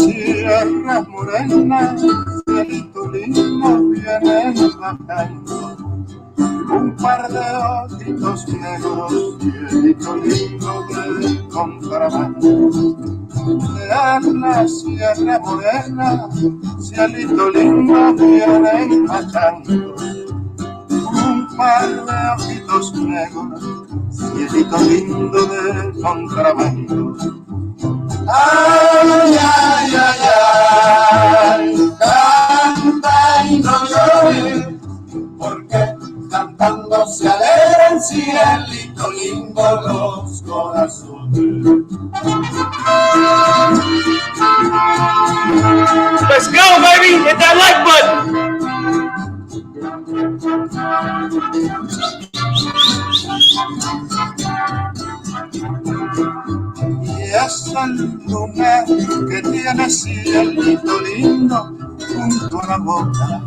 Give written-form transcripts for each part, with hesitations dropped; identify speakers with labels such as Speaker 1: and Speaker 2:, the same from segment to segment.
Speaker 1: sierra morena, cielito lindo vienen bajando. Un par de ojitos negros, cielito lindo de contrabando. En la sierra morena, cielito lindo vienen bajando. Un par de ojitos negros, cielito lindo de contrabando. Ay, ay, ay, ay, canta y no llores, porque cantando se alegran, cielito lindo los corazones.
Speaker 2: Let's go, baby! Hit that like button!
Speaker 1: Y esa luna que tiene cielito lindo junto a la boca,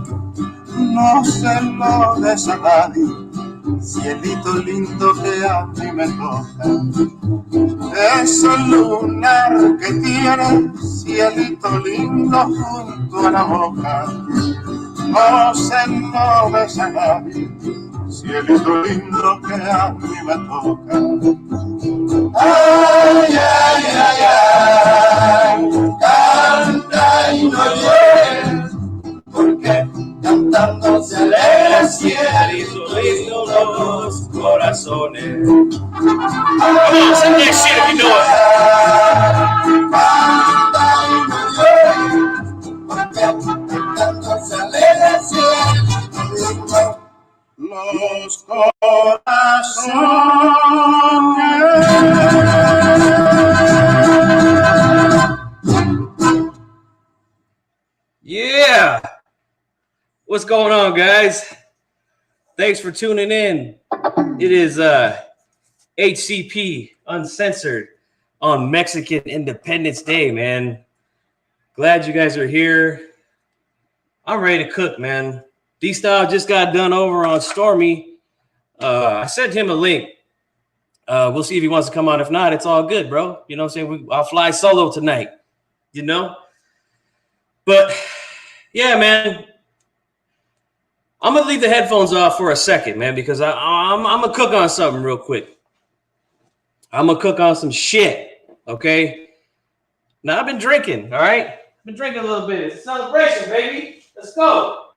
Speaker 1: no se lo des a nadie, cielito lindo que a mí me toca. Ese lunar que tiene cielito lindo junto a la boca, no se lo des a nadie, cielito lindo que a mí me toca. Ay, ay, ay, ay, canta y no llores, porque cantando se alegra, cielito lindo los corazones.
Speaker 2: Vamos, sing that shit if you know it.
Speaker 1: Canta y no llores, porque cantando se alegra, cielito lindo los corazones.
Speaker 2: Yeah. What's going on, guys? Thanks for tuning in. It is HCP Uncensored on Mexican Independence Day, man. Glad you guys are here. I'm ready to cook, man. D-Style just got done over on Stormy. I sent him a link. We'll see if he wants to come on. If not, it's all good, bro. You know what I'm saying? I'll fly solo tonight, you know? But, yeah, man. I'm going to leave the headphones off for a second, man, because I'm going to cook on something real quick. I'm going to cook on some shit, okay? Now, I've been drinking, all right? I've been drinking a little bit. It's a celebration, baby. Let's go.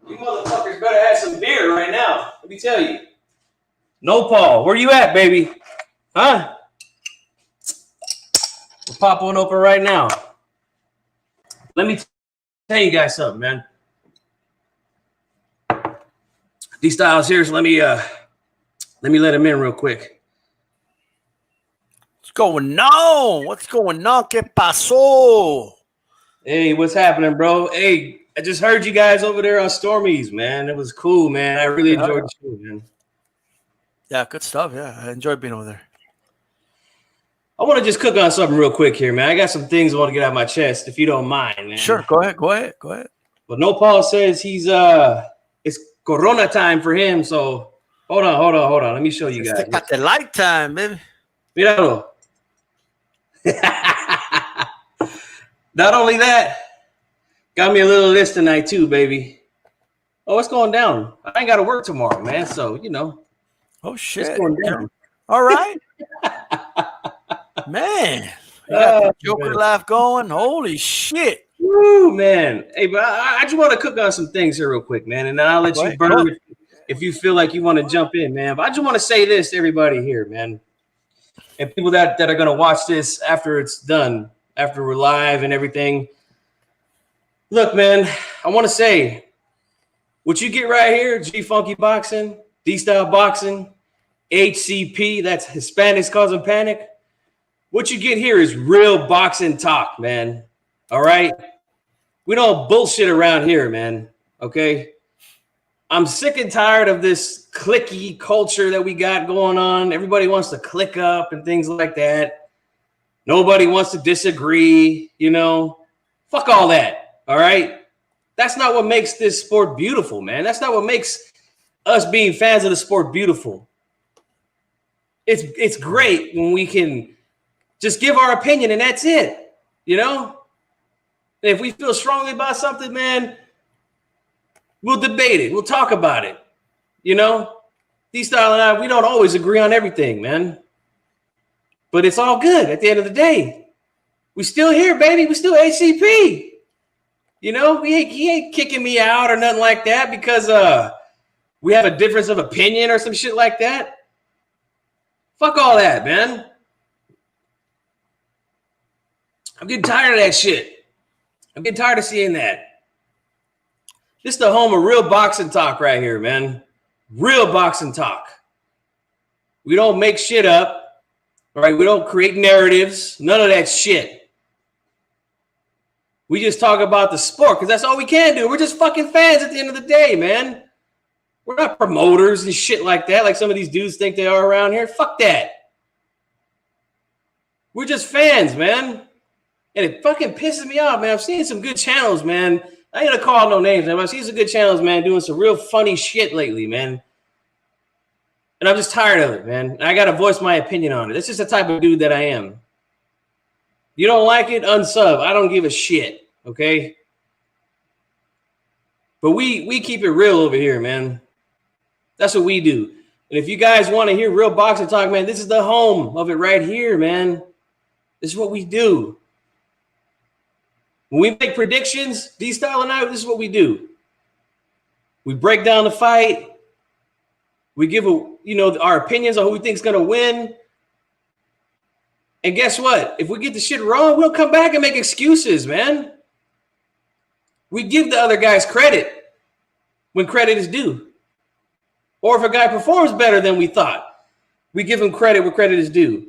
Speaker 2: You motherfuckers better have some beer right now. Let me tell you. No, Paul. Where you at, baby? Huh? We'll pop one open right now. Let me tell you guys something, man. These styles here, so let me let him in real quick.
Speaker 3: What's going on? What's going on? ¿Qué pasó?
Speaker 2: Hey, what's happening, bro? Hey, I just heard you guys over there on Stormy's, man. It was cool, man. I really enjoyed the show, man.
Speaker 3: Yeah, good stuff. Yeah, I enjoyed being over there.
Speaker 2: I want to just cook on something real quick here, man. I got some things I want to get out of my chest, if you don't mind, man.
Speaker 3: Sure, go ahead.
Speaker 2: But No Paul says he's it's Corona time for him. So hold on. Let me show you guys.
Speaker 3: Got the light time, baby.
Speaker 2: Míralo. Not only that, got me a little list tonight too, baby. Oh, it's going down. I ain't got to work tomorrow, man. So, you know.
Speaker 3: Oh, shit.
Speaker 2: It's going down.
Speaker 3: All right. Man. You got the Joker laugh going. Holy shit.
Speaker 2: Woo, man. Hey, but I just want to cook on some things here real quick, man. And then I'll let you burn if you feel like you want to jump in, man. But I just want to say this to everybody here, man. And people that are going to watch this after it's done, after we're live and everything. Look, man, I want to say what you get right here, G Funky Boxing, D-Style Boxing, HCP, that's Hispanics Causing Panic. What you get here is real boxing talk, man. All right? We don't bullshit around here, man. Okay? I'm sick and tired of this clicky culture that we got going on. Everybody wants to click up and things like that. Nobody wants to disagree, you know. Fuck all that, all right? That's not what makes this sport beautiful, man. That's not what makes us being fans of the sport beautiful. It's great when we can just give our opinion and that's it. You know? And if we feel strongly about something, man, we'll debate it. We'll talk about it. You know? D-Style and I, we don't always agree on everything, man. But it's all good at the end of the day. We still here, baby. We still ACP. You know, he ain't kicking me out or nothing like that because we have a difference of opinion or some shit like that. Fuck all that, man. I'm getting tired of that shit. I'm getting tired of seeing that. This is the home of real boxing talk right here, man. Real boxing talk. We don't make shit up. All right, we don't create narratives. None of that shit. We just talk about the sport because that's all we can do. We're just fucking fans at the end of the day, man. We're not promoters and shit like that, like some of these dudes think they are around here. Fuck that. We're just fans, man. And it fucking pisses me off, man. I've seen some good channels, man. I ain't gonna call no names, man. I've seen some good channels, man, doing some real funny shit lately, man. And I'm just tired of it, man. And I got to voice my opinion on it. That's just the type of dude that I am. You don't like it? Unsub. I don't give a shit, okay? But we keep it real over here, man. That's what we do. And if you guys want to hear real boxing talk, man, this is the home of it right here, man. This is what we do. When we make predictions, D-Style and I, this is what we do. We break down the fight. We give our opinions on who we think is going to win. And guess what? If we get the shit wrong, we'll come back and make excuses, man. We give the other guys credit when credit is due. Or if a guy performs better than we thought, we give him credit where credit is due.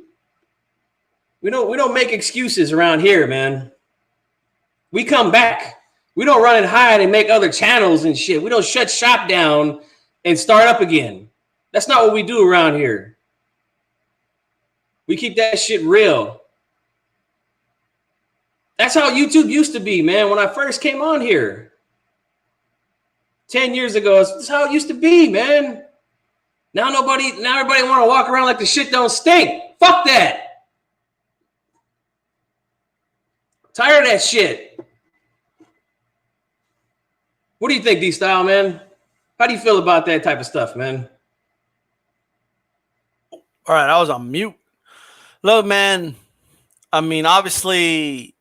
Speaker 2: We don't make excuses around here, man. We come back. We don't run and hide and make other channels and shit. We don't shut shop down and start up again. That's not what we do around here. We keep that shit real. That's how YouTube used to be, man, when I first came on here. 10 years ago, that's how it used to be, man. Now everybody want to walk around like the shit don't stink. Fuck that. Tired of that shit. What do you think, D-Style, man? How do you feel about that type of stuff, man?
Speaker 3: All right, I was on mute. Look, man, I mean, obviously,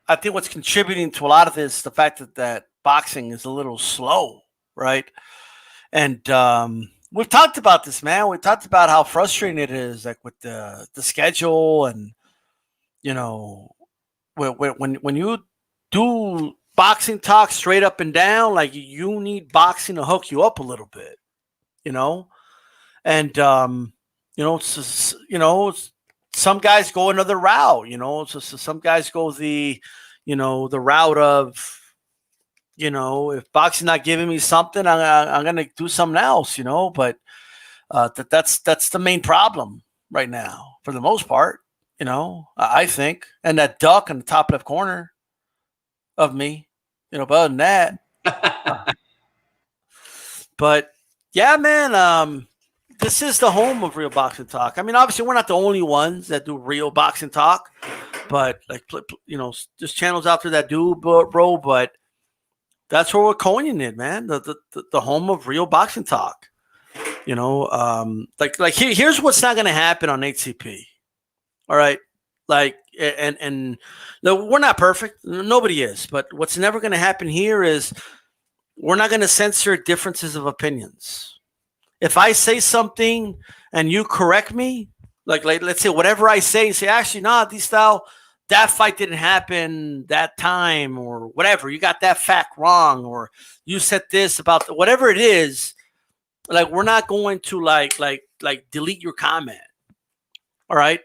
Speaker 3: I think what's contributing to a lot of this is the fact that boxing is a little slow, right? And we've talked about this, man. We talked about how frustrating it is, like with the schedule, and you know, when you do boxing talk straight up and down, like you need boxing to hook you up a little bit, you know, and some guys go another route, so some guys go the route of, if boxing not giving me something, I'm going to do something else, but that's the main problem right now for the most part, I think. And that duck in the top left corner of me, but other than that, but yeah, man, this is the home of real boxing talk. I mean, obviously, we're not the only ones that do real boxing talk, but there's channels out there that do, bro. But that's where we're coining it, man. The home of real boxing talk. Here's what's not going to happen on HCP. All right, and we're not perfect. Nobody is. But what's never going to happen here is we're not going to censor differences of opinions. If I say something and you correct me, like let's say whatever I say, actually, nah, D-Style, that fight didn't happen that time, or whatever. You got that fact wrong, or you said this about whatever it is. Like, we're not going to like delete your comment. All right,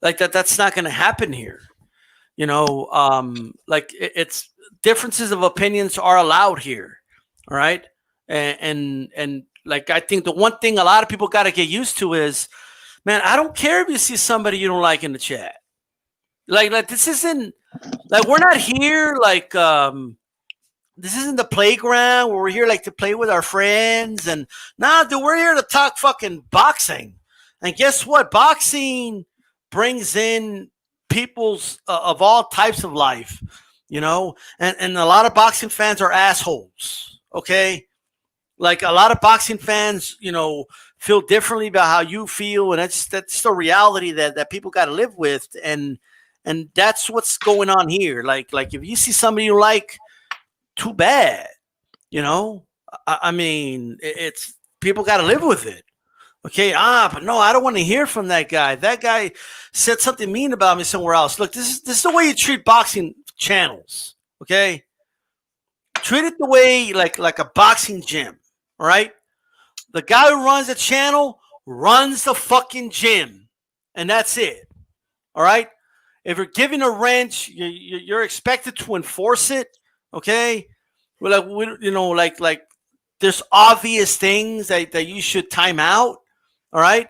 Speaker 3: like that's not going to happen here. It's differences of opinions are allowed here. All right, and like, I think the one thing a lot of people got to get used to is, man, I don't care if you see somebody you don't like in the chat. Like this isn't like, we're not here like this isn't the playground where we're here like to play with our friends. And nah, dude, we're here to talk fucking boxing. And guess what? Boxing brings in people's of all types of life, you know, and a lot of boxing fans are assholes. Okay. Like a lot of boxing fans, you know, feel differently about how you feel. And that's the reality that people got to live with. And that's what's going on here. Like if you see somebody you like, too bad, you know, I mean, it's people got to live with it. Okay. But no, I don't want to hear from that guy. That guy said something mean about me somewhere else. Look, this is the way you treat boxing channels. Okay. Treat it the way like a boxing gym. All right. The guy who runs the channel runs the fucking gym. And that's it. All right. If you're giving a wrench, you're expected to enforce it. Okay. Well, like there's obvious things that you should time out. All right.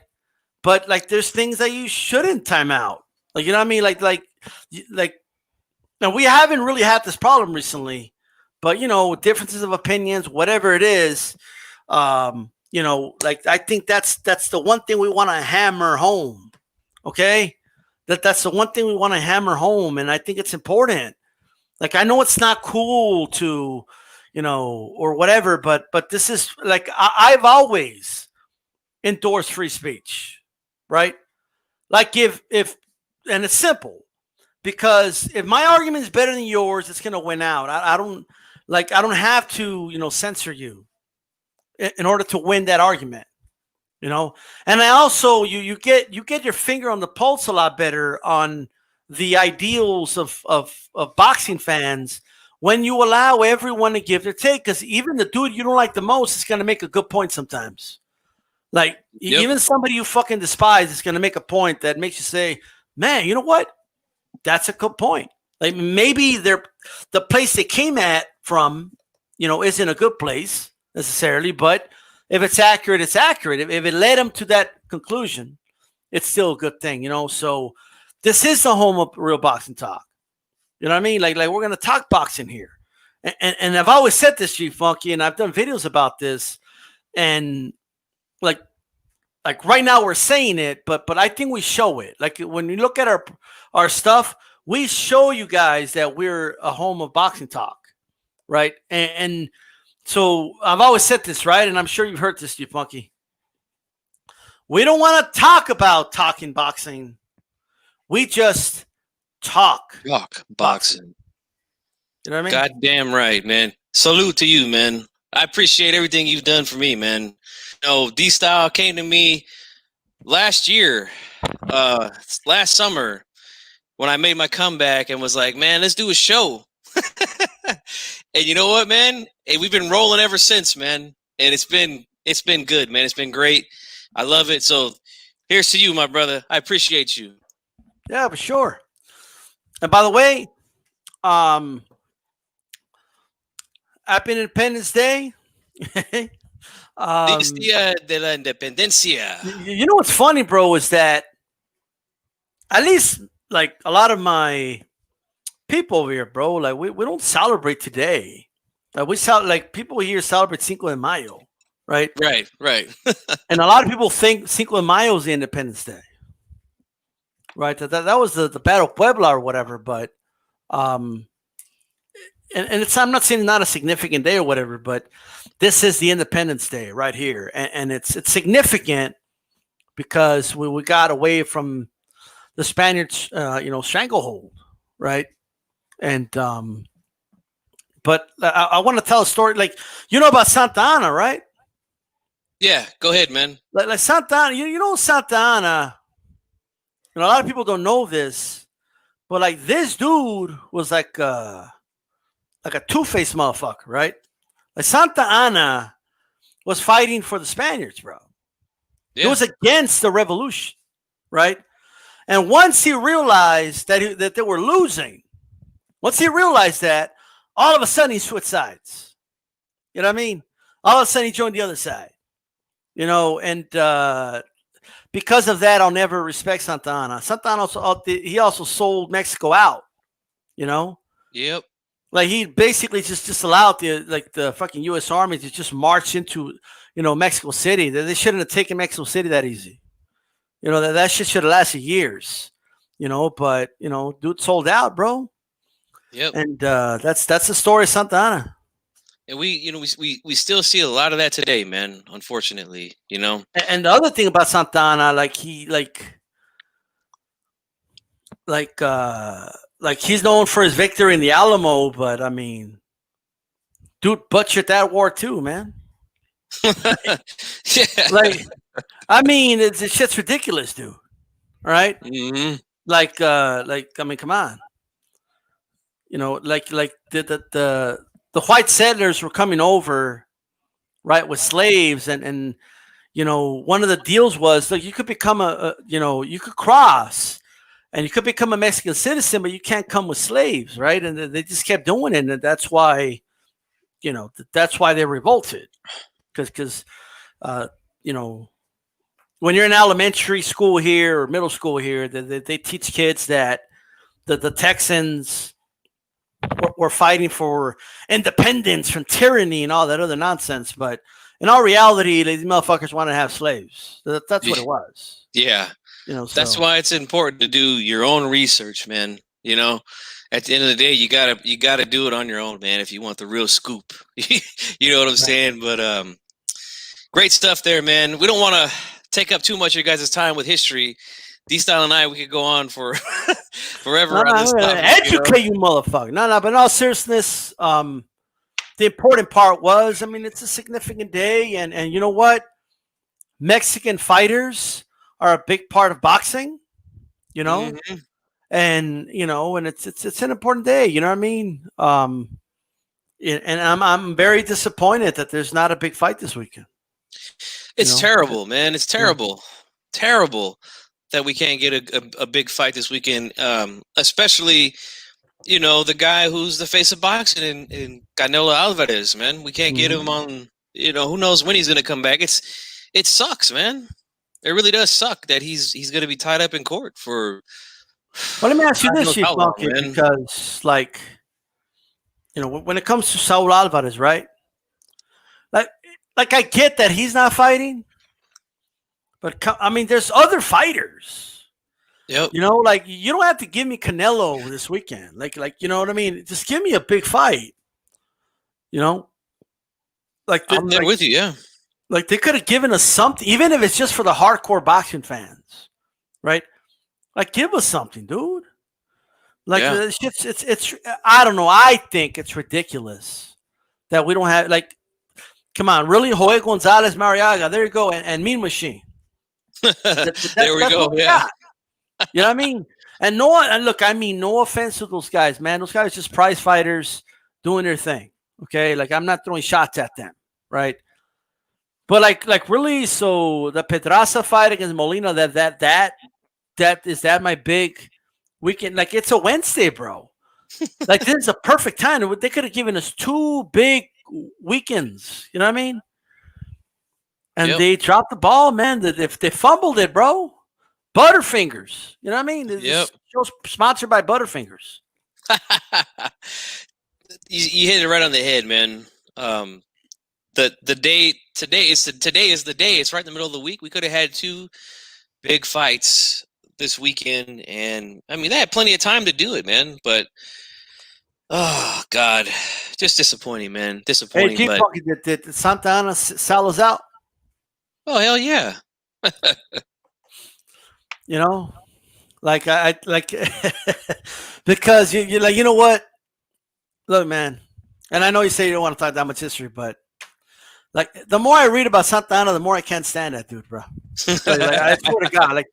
Speaker 3: But like there's things that you shouldn't time out. Like, you know what I mean? Like now we haven't really had this problem recently, but you know, differences of opinions, whatever it is, you know, like I think that's the one thing we want to hammer home. Okay. That's the one thing we want to hammer home. And I think it's important. Like, I know it's not cool to, you know, or whatever, but this is like, I've always endorsed free speech, right? Like if, and it's simple, because if my argument is better than yours, it's going to win out. I don't have to, you know, censor you in order to win that argument, you know? And I also, you get your finger on the pulse a lot better on the ideals of boxing fans when you allow everyone to give their take, because even the dude you don't like the most is going to make a good point sometimes. Like, even somebody you fucking despise is going to make a point that makes you say, man, you know what? That's a good point. Like, maybe the place they came at from, you know, isn't a good place necessarily, but if it's accurate, it's accurate. If it led them to that conclusion, it's still a good thing, you know? So this is the home of real boxing talk. You know what I mean? Like we're going to talk boxing here. And I've always said this, G Funky, and I've done videos about this. And like right now we're saying it, but I think we show it. Like when you look at our stuff, we show you guys that we're a home of boxing talk, right? And so I've always said this, right? And I'm sure you've heard this, G Funky. We don't want to talk about talking boxing. We just talk
Speaker 4: boxing.
Speaker 3: You know what I mean?
Speaker 4: Goddamn right, man. Salute to you, man. I appreciate everything you've done for me, man. You know, D-Style came to me last year, last summer, when I made my comeback and was like, man, let's do a show. And you know what, man? Hey, we've been rolling ever since, man. And it's been good, man. It's been great. I love it. So here's to you, my brother. I appreciate you.
Speaker 3: Yeah, for sure. And by the way, Happy Independence Day.
Speaker 4: Dia de la Independencia.
Speaker 3: You know what's funny, bro, is that at least like a lot of my people over here, bro, like we don't celebrate today. Like people here celebrate Cinco de Mayo, right?
Speaker 4: Right.
Speaker 3: And a lot of people think Cinco de Mayo is the Independence Day, right? That was the Battle of Puebla or whatever, but and it's, I'm not saying it's not a significant day or whatever, but this is the Independence Day right here, and it's significant because we got away from the Spaniards, stranglehold, right? And but I want to tell a story, like, you know about Santa Ana, right?
Speaker 4: Yeah, go ahead, man.
Speaker 3: Like Santa Ana, you know Santa Ana. You know, a lot of people don't know this, but like this dude was like a two-faced motherfucker, right? Like Santa Ana was fighting for the Spaniards, bro. Yeah. It was against the revolution, right? And once he realized that they were losing, once he realized that, all of a sudden he switched sides. You know what I mean? All of a sudden he joined the other side. You know, and because of that, I'll never respect Santa Ana. Santa Ana he also sold Mexico out. You know?
Speaker 4: Yep.
Speaker 3: Like he basically just allowed the fucking U.S. Army to just march into, Mexico City. They shouldn't have taken Mexico City that easy. You know, that shit should have lasted years. but dude sold out, bro.
Speaker 4: Yep.
Speaker 3: And that's the story of Santa Ana.
Speaker 4: And we still see a lot of that today, man. Unfortunately,
Speaker 3: And the other thing about Santa Ana, he's known for his victory in the Alamo, but I mean, dude butchered that war too, man.
Speaker 4: Yeah.
Speaker 3: I mean, it's shit's ridiculous, dude. Right?
Speaker 4: Mm-hmm.
Speaker 3: I mean, come on. The white settlers were coming over, right, with slaves, and one of the deals was you could become you could cross, and you could become a Mexican citizen, but you can't come with slaves, right? And they just kept doing it, and that's why, that's why they revolted, because when you're in elementary school here or middle school here, they teach kids that the Texans were fighting for independence from tyranny and all that other nonsense. But in all reality, these motherfuckers want to have slaves. That's what it was.
Speaker 4: Yeah. That's why it's important to do your own research, man. At the end of the day, you gotta do it on your own, man, if you want the real scoop. You know what I'm saying? But great stuff there, man. We don't want to take up too much of your guys' time with history. D-Style and I, we could go on for forever on this topic.
Speaker 3: Educate you, motherfucker. No, but in all seriousness, the important part was, I mean, it's a significant day, and you know what? Mexican fighters are a big part of boxing,
Speaker 4: Mm-hmm.
Speaker 3: and and it's an important day. You know what I mean? And I'm very disappointed that there's not a big fight this weekend.
Speaker 4: It's terrible, man. It's terrible, terrible that we can't get a big fight this weekend. Especially, the guy who's the face of boxing in Canelo Alvarez, man. We can't get him on. Who knows when he's going to come back? It sucks, man. It really does suck that he's going to be tied up in court for.
Speaker 3: Well, let me ask you this, Chief Monkey, because when it comes to Saul Alvarez, right? Like I get that he's not fighting, but I mean, there's other fighters.
Speaker 4: Yep.
Speaker 3: You don't have to give me Canelo this weekend. Like you know what I mean? Just give me a big fight.
Speaker 4: I'm there with you, yeah.
Speaker 3: Like they could have given us something, even if it's just for the hardcore boxing fans, right? Like give us something, dude. It's I don't know. I think it's ridiculous that we don't have come on, really? Joel Gonzalez Mariaga, there you go, and Mean Machine.
Speaker 4: There we go. Yeah.
Speaker 3: You know what I mean? And look, I mean, no offense to those guys, man. Those guys are just prize fighters doing their thing. Okay, I'm not throwing shots at them, right? But really, so the Pedraza fight against Molina, that is that my big weekend? It's a Wednesday, bro. This is a perfect time. They could have given us 2 big weekends. You know what I mean? And they dropped the ball, man. If they fumbled it, bro. Butterfingers. You know what I mean?
Speaker 4: Yep.
Speaker 3: Show's sponsored by Butterfingers.
Speaker 4: You hit it right on the head, man. The day today is the day. It's right in the middle of the week. We could have had 2 big fights this weekend, and I mean they had plenty of time to do it, man. But oh God, just disappointing, man. Disappointing.
Speaker 3: Hey, did Santa Ana sell us out?
Speaker 4: Oh hell yeah.
Speaker 3: I because you know what? Look, man, and I know you say you don't want to talk that much history, but the more I read about Santa Ana, the more I can't stand that dude, bro. I swear to God,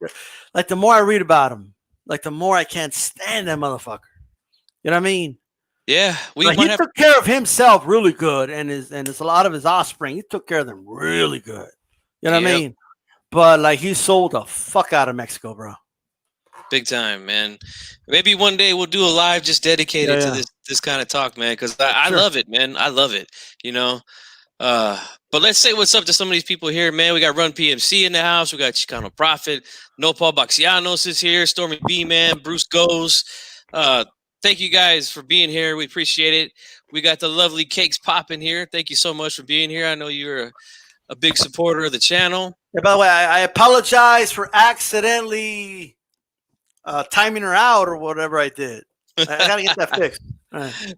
Speaker 3: the more I read about him, the more I can't stand that motherfucker. You know what I mean?
Speaker 4: Yeah,
Speaker 3: he took care of himself really good, and it's a lot of his offspring. He took care of them really good. You know what I mean? But he sold the fuck out of Mexico, bro.
Speaker 4: Big time, man. Maybe one day we'll do a live just dedicated to this kind of talk, man, because I love it, man. I love it, But let's say what's up to some of these people here, man. We got Run PMC in the house. We got Chicano Prophet. Nopal Baxianos is here. Stormy B, man. Bruce Goes. Thank you guys for being here. We appreciate it. We got the lovely Cakes Popping here. Thank you so much for being here. I know you're a big supporter of the channel.
Speaker 3: Yeah, by the way, I apologize for accidentally timing her out or whatever I did. I gotta get that fixed. All right.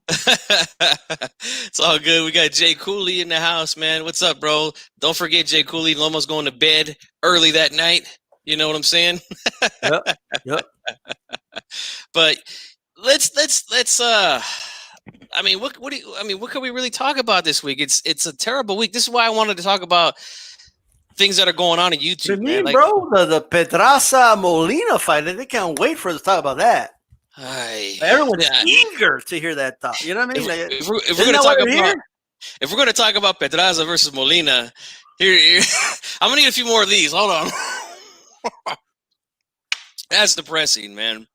Speaker 4: It's all good. We got Jay Cooley in the house, man. What's up, bro? Don't forget Jay Cooley. Lomo's going to bed early that night. You know what I'm saying?
Speaker 3: Yep.
Speaker 4: But let's I mean, what do you, I mean, what can we really talk about this week? It's a terrible week. This is why I wanted to talk about things that are going on YouTube, man. Like,
Speaker 3: bro, the Pedraza Molina fight, they can't wait for us to talk about that. Everyone's eager to hear that talk. You know what I mean?
Speaker 4: If we're going to talk about Pedraza versus Molina, here I'm gonna need a few more of these. Hold on. That's depressing, man.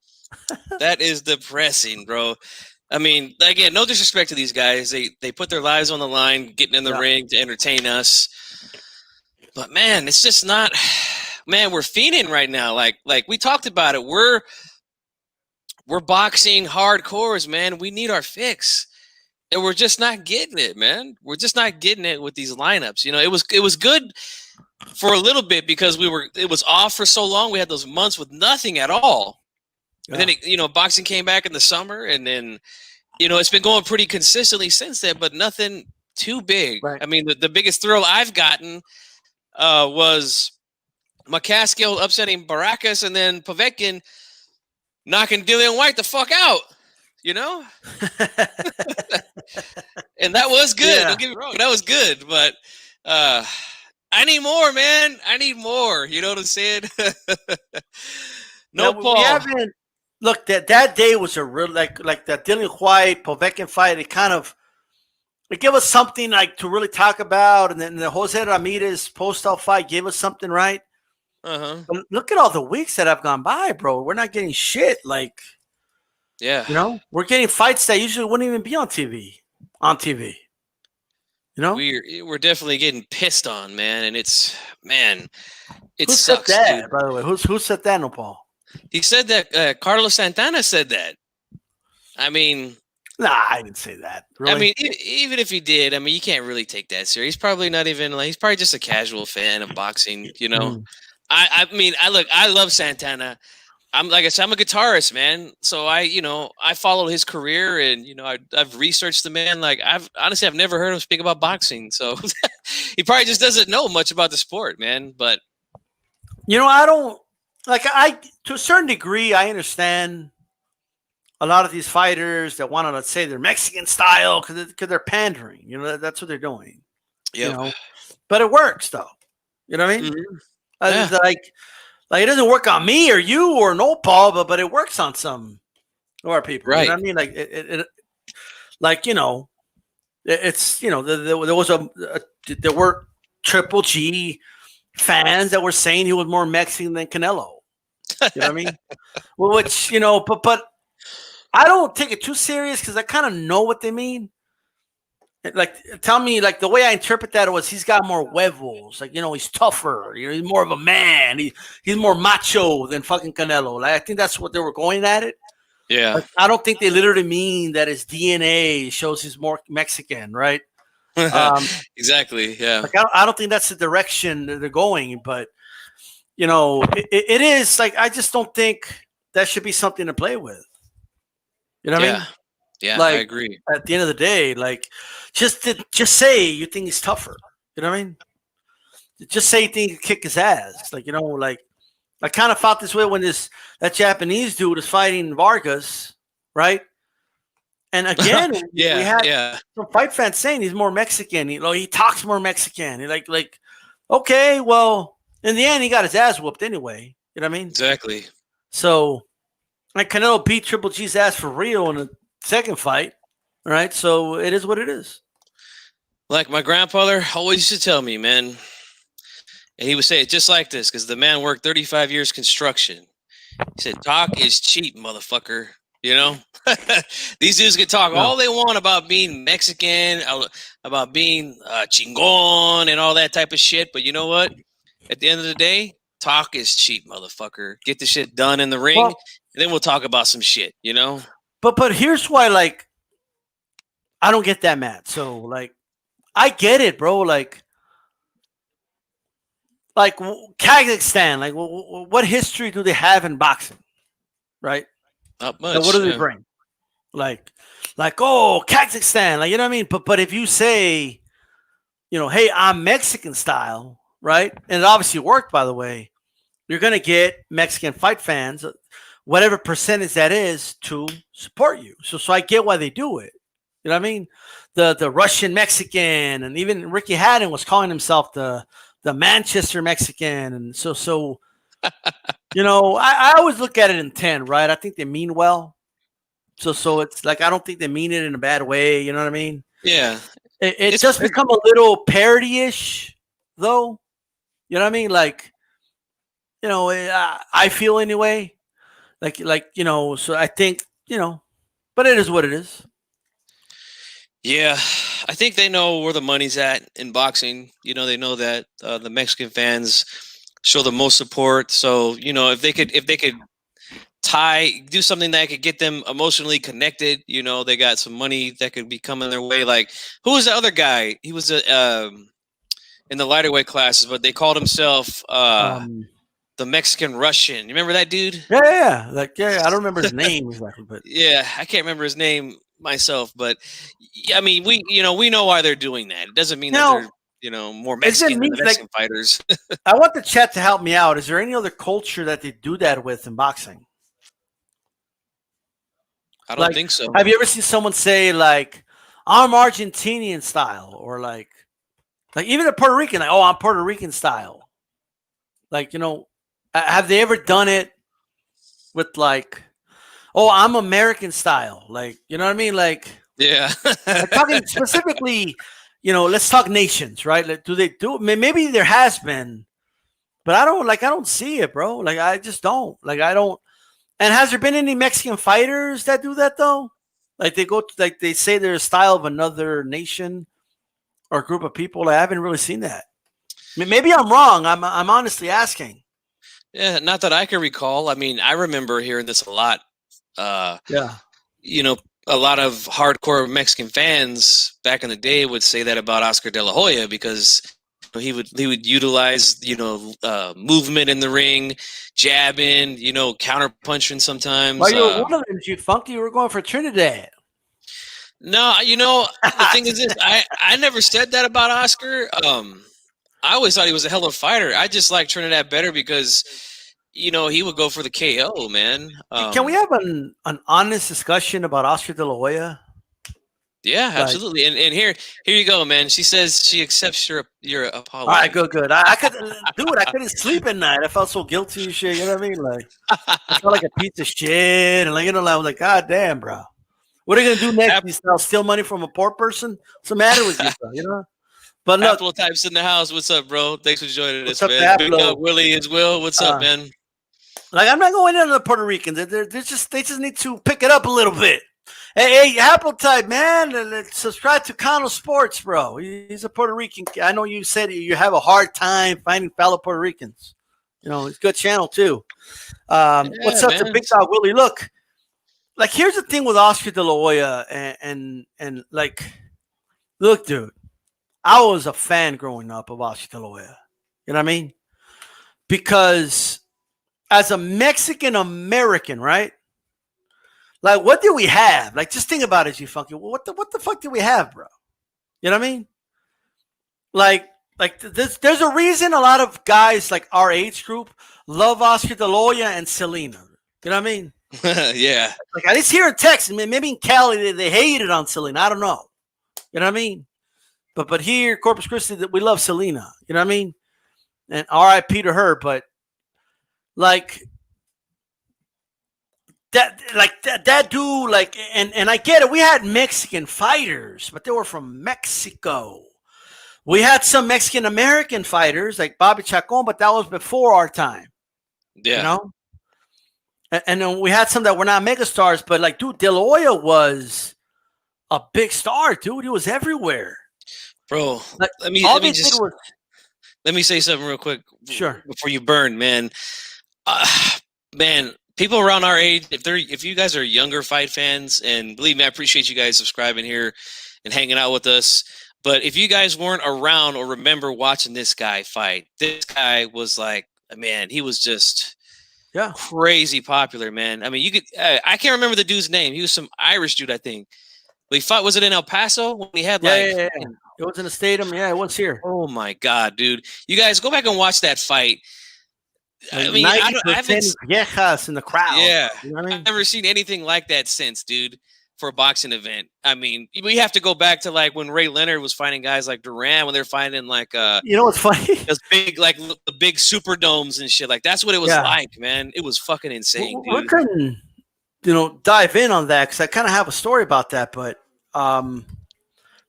Speaker 4: That is depressing, bro. I mean, again, no disrespect to these guys. They put their lives on the line, getting in the ring to entertain us. But man, it's just not. Man, we're fiending right now. Like we talked about it. We're boxing hardcores, man. We need our fix, and we're just not getting it, man. We're just not getting it with these lineups. You know, it was good for a little bit because it was off for so long. We had those months with nothing at all, and then boxing came back in the summer, and then it's been going pretty consistently since then, but nothing too big. Right. I mean, the biggest thrill I've gotten was McCaskill upsetting Baracus, and then Povetkin knocking Dillian White the fuck out, and that was good. Don't get me wrong, that was good, but I need more, man. I need more. You know what I'm saying? Paul.
Speaker 3: We haven't. Look, that day was a real like that Dillian White Povetkin fight. It gave us something like to really talk about, and then the Jose Ramirez Postal fight gave us something, right? But look at all the weeks that have gone by, bro. We're not getting shit. Like, we're getting fights that usually wouldn't even be on TV.
Speaker 4: We're definitely getting pissed on, man, and it
Speaker 3: who
Speaker 4: sucks.
Speaker 3: Said that,
Speaker 4: dude.
Speaker 3: By the way, who said that, no, Paul?
Speaker 4: He said that Carlos Santana said that. I mean,
Speaker 3: nah, I didn't say that. Really?
Speaker 4: I mean, even if he did, I mean, you can't really take that serious. He's probably not even he's probably just a casual fan of boxing, I mean, I love Santana. I'm like I said, I'm a guitarist, man. So I follow his career, and I've researched the man. Like I've never heard him speak about boxing. So he probably just doesn't know much about the sport, man. But
Speaker 3: I don't to a certain degree, I understand a lot of these fighters that want to, let's say, they're Mexican style because they're pandering. That's what they're doing.
Speaker 4: Yeah.
Speaker 3: But it works though. You know what I mean?
Speaker 4: Mm-hmm.
Speaker 3: Like it doesn't work on me or you or no Paul, but it works on some of our people.
Speaker 4: Right.
Speaker 3: You know what I mean? There were Triple G fans that were saying he was more Mexican than Canelo. You know what I mean? Well, which, but I don't take it too serious because I kind of know what they mean. Like, tell me, like, the way I interpret that was he's got more huevos. Like, he's tougher. He's more of a man. He's more macho than fucking Canelo. Like, I think that's what they were going at it.
Speaker 4: Yeah.
Speaker 3: Like, I don't think they literally mean that his DNA shows he's more Mexican, right?
Speaker 4: Exactly, yeah.
Speaker 3: Like, I don't think that's the direction that they're going, but, it is, like, I just don't think that should be something to play with. You know what I mean?
Speaker 4: Yeah,
Speaker 3: like,
Speaker 4: I agree.
Speaker 3: At the end of the day, like, just say you think he's tougher. You know what I mean? Just say you think he can kick his ass. Like, like I kind of felt this way when that Japanese dude is fighting Vargas, right? And again, we had some fight fans saying he's more Mexican. He talks more Mexican. He like, okay, well, in the end, he got his ass whooped anyway. You know what I mean?
Speaker 4: Exactly.
Speaker 3: So, like, Canelo beat Triple G's ass for real in the second fight. All right, so it is what it is.
Speaker 4: Like my grandfather always used to tell me, man, and he would say it just like this because the man worked 35 years construction. He said, "Talk is cheap, motherfucker." These dudes can talk all they want about being Mexican, about being chingon and all that type of shit. But you know what? At the end of the day, talk is cheap, motherfucker. Get the shit done in the ring, and then we'll talk about some shit,
Speaker 3: But here's why, like, I don't get that mad. So, like, I get it, bro. Like Kazakhstan, like, what history do they have in boxing? right?
Speaker 4: Not
Speaker 3: So
Speaker 4: much.
Speaker 3: what do they
Speaker 4: Yeah.
Speaker 3: bring? Like, oh, Kazakhstan, like, you know what I mean? But if you say, you know, hey, I'm Mexican style, right? And it obviously worked, by the way. You're gonna get Mexican fight fans, whatever percentage that is, to support you. So I get why they do it. You know what I mean? The Russian Mexican, and even Ricky Hatton was calling himself the Manchester Mexican, and so you know, I always look at it in 10, right? I think they mean well. So it's like I don't think they mean it in a bad way. You know what I mean?
Speaker 4: Yeah.
Speaker 3: It does become a little parody-ish, though. You know what I mean? Like, you know, I feel anyway. Like you know. So I think, you know, but it is what it is.
Speaker 4: Yeah, I think they know where the money's at in boxing. You know, they know that the Mexican fans show the most support. So, you know, if they could do something that could get them emotionally connected, you know, they got some money that could be coming their way. Like, who was the other guy? He was in the lighter weight classes, but they called himself the Mexican Russian. You remember that dude?
Speaker 3: Yeah. Like, yeah, I don't remember his name exactly, but
Speaker 4: Yeah, I can't remember his name myself, but I mean, we know why they're doing that. It doesn't mean that
Speaker 3: now,
Speaker 4: they're, you know, more Mexican than the Mexican fighters.
Speaker 3: I want the chat to help me out. Is there any other culture that they do that with in boxing?
Speaker 4: I don't think so.
Speaker 3: Have you ever seen someone say like, "I'm Argentinian style," or like even a Puerto Rican, like, "Oh, I'm Puerto Rican style." Like, you know, have they ever done it with like, "Oh, I'm American style," like, you know what I mean? Like,
Speaker 4: yeah,
Speaker 3: talking specifically, you know, let's talk nations, right? Like, do they do? Maybe there has been, but I don't see it, bro. Like, I just don't. Like, I don't. And has there been any Mexican fighters that do that though? Like they say they're a style of another nation or group of people. I haven't really seen that. I mean, maybe I'm wrong. I'm honestly asking.
Speaker 4: Yeah, not that I can recall. I mean, I remember hearing this a lot.
Speaker 3: Yeah.
Speaker 4: You know, a lot of hardcore Mexican fans back in the day would say that about Oscar De La Hoya because he would utilize, you know, movement in the ring, jabbing, you know, counter punching sometimes.
Speaker 3: Well, you were one of them, G Funky. You were going for Trinidad.
Speaker 4: No, you know, the thing is this: I never said that about Oscar. I always thought he was a hell of a fighter. I just like Trinidad better because, you know, he would go for the KO, man.
Speaker 3: Can we have an honest discussion about Oscar De La Hoya?
Speaker 4: Yeah, absolutely. And here you go, man. She says she accepts your apology.
Speaker 3: All right, good. I could do it. I couldn't sleep at night. I felt so guilty and shit. You know what I mean? Like, I felt like a piece of shit. And like, you know, I was like, God damn, bro. What are you gonna do next? You steal money from a poor person? What's the matter with you, bro? You know? But look,
Speaker 4: Apple types in the house. What's up, bro? Thanks for joining us,
Speaker 3: up,
Speaker 4: man. Big up Willie as well. What's up, man?
Speaker 3: Like, I'm not going into the Puerto Ricans. They just need to pick it up a little bit. Hey, Apple type, man. Subscribe to Cano Sports, bro. He's a Puerto Rican. I know you said you have a hard time finding fellow Puerto Ricans. You know, it's a good channel too. What's up to Big Dog Willie? Look, like, here's the thing with Oscar De La Hoya, and like, look, dude, I was a fan growing up of Oscar De La Hoya. You know what I mean? Because as a Mexican American, right? Like, what do we have? Like, just think about it, you funky. What the fuck do we have, bro? You know what I mean? Like there's a reason a lot of guys like our age group love Oscar De La Hoya and Selena. You know what I mean?
Speaker 4: Yeah.
Speaker 3: Like, at least here in Texas, maybe in Cali, they hated on Selena. I don't know. You know what I mean? But here, Corpus Christi, we love Selena. You know what I mean? And R.I.P. to her. But like that dude, like, and I get it. We had Mexican fighters, but they were from Mexico. We had some Mexican American fighters like Bobby Chacon, but that was before our time.
Speaker 4: Yeah.
Speaker 3: You know? And then we had some that were not megastars, but like, dude, De La Hoya was a big star, dude. He was everywhere.
Speaker 4: Bro,
Speaker 3: like,
Speaker 4: let me say something real quick.
Speaker 3: Sure.
Speaker 4: Before you burn, man. Man, people around our age, if you guys are younger fight fans, and believe me, I appreciate you guys subscribing here and hanging out with us. But if you guys weren't around or remember watching this guy fight, this guy was like, man, he was just
Speaker 3: Yeah.
Speaker 4: Crazy popular, man. I mean, you could. I can't remember the dude's name. He was some Irish dude, I think. But he fought. Was it in El Paso when he had like?
Speaker 3: Yeah. It was in the stadium. Yeah, it was here.
Speaker 4: Oh my god, dude! You guys go back and watch that fight. I mean, I haven't.
Speaker 3: Viejas in the crowd.
Speaker 4: Yeah,
Speaker 3: You know what I mean?
Speaker 4: I've never seen anything like that since, dude. For a boxing event, I mean, we have to go back to like when Ray Leonard was fighting guys like Duran, when they're fighting like
Speaker 3: You know what's funny?
Speaker 4: those big like the big superdomes and shit. Like that's what it was like, man. It was fucking insane, dude.
Speaker 3: We couldn't, dive in on that because I kind of have a story about that. But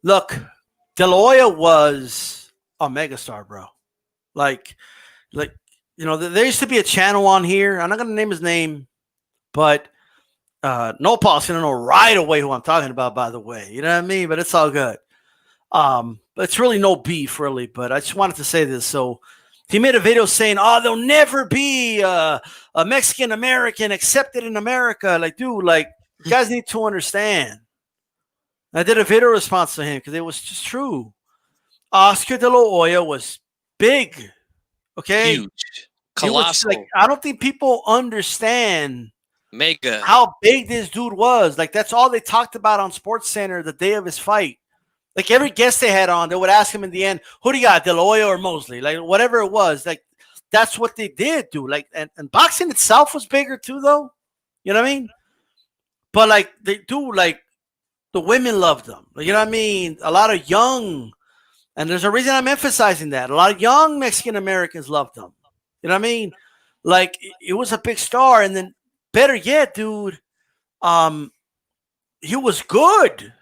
Speaker 3: look, De La Hoya was a megastar, bro. Like, there used to be a channel on here. I'm not gonna name his name, but no Paul's gonna know right away who I'm talking about, by the way. You know what I mean? But it's all good. But it's really no beef, really. But I just wanted to say this. So he made a video saying, "Oh, there'll never be a Mexican American accepted in America." Like, dude, like you guys need to understand. I did a video response to him because it was just true. Oscar De La Hoya was big, okay,
Speaker 4: Huge, colossal.
Speaker 3: I don't think people understand.
Speaker 4: Mega.
Speaker 3: How big this dude was. Like, that's all they talked about on SportsCenter the day of his fight. Like, every guest they had on, they would ask him in the end, who do you got, De La Hoya or Mosley? Like, whatever it was. Like, that's what they did, dude. Like, and boxing itself was bigger, too, though. You know what I mean? But, like, they do, like, the women loved them. You know what I mean? A lot of young, and there's a reason I'm emphasizing that. A lot of young Mexican-Americans loved them. You know what I mean? Like, it was a big star, and then better yet, dude, he was good.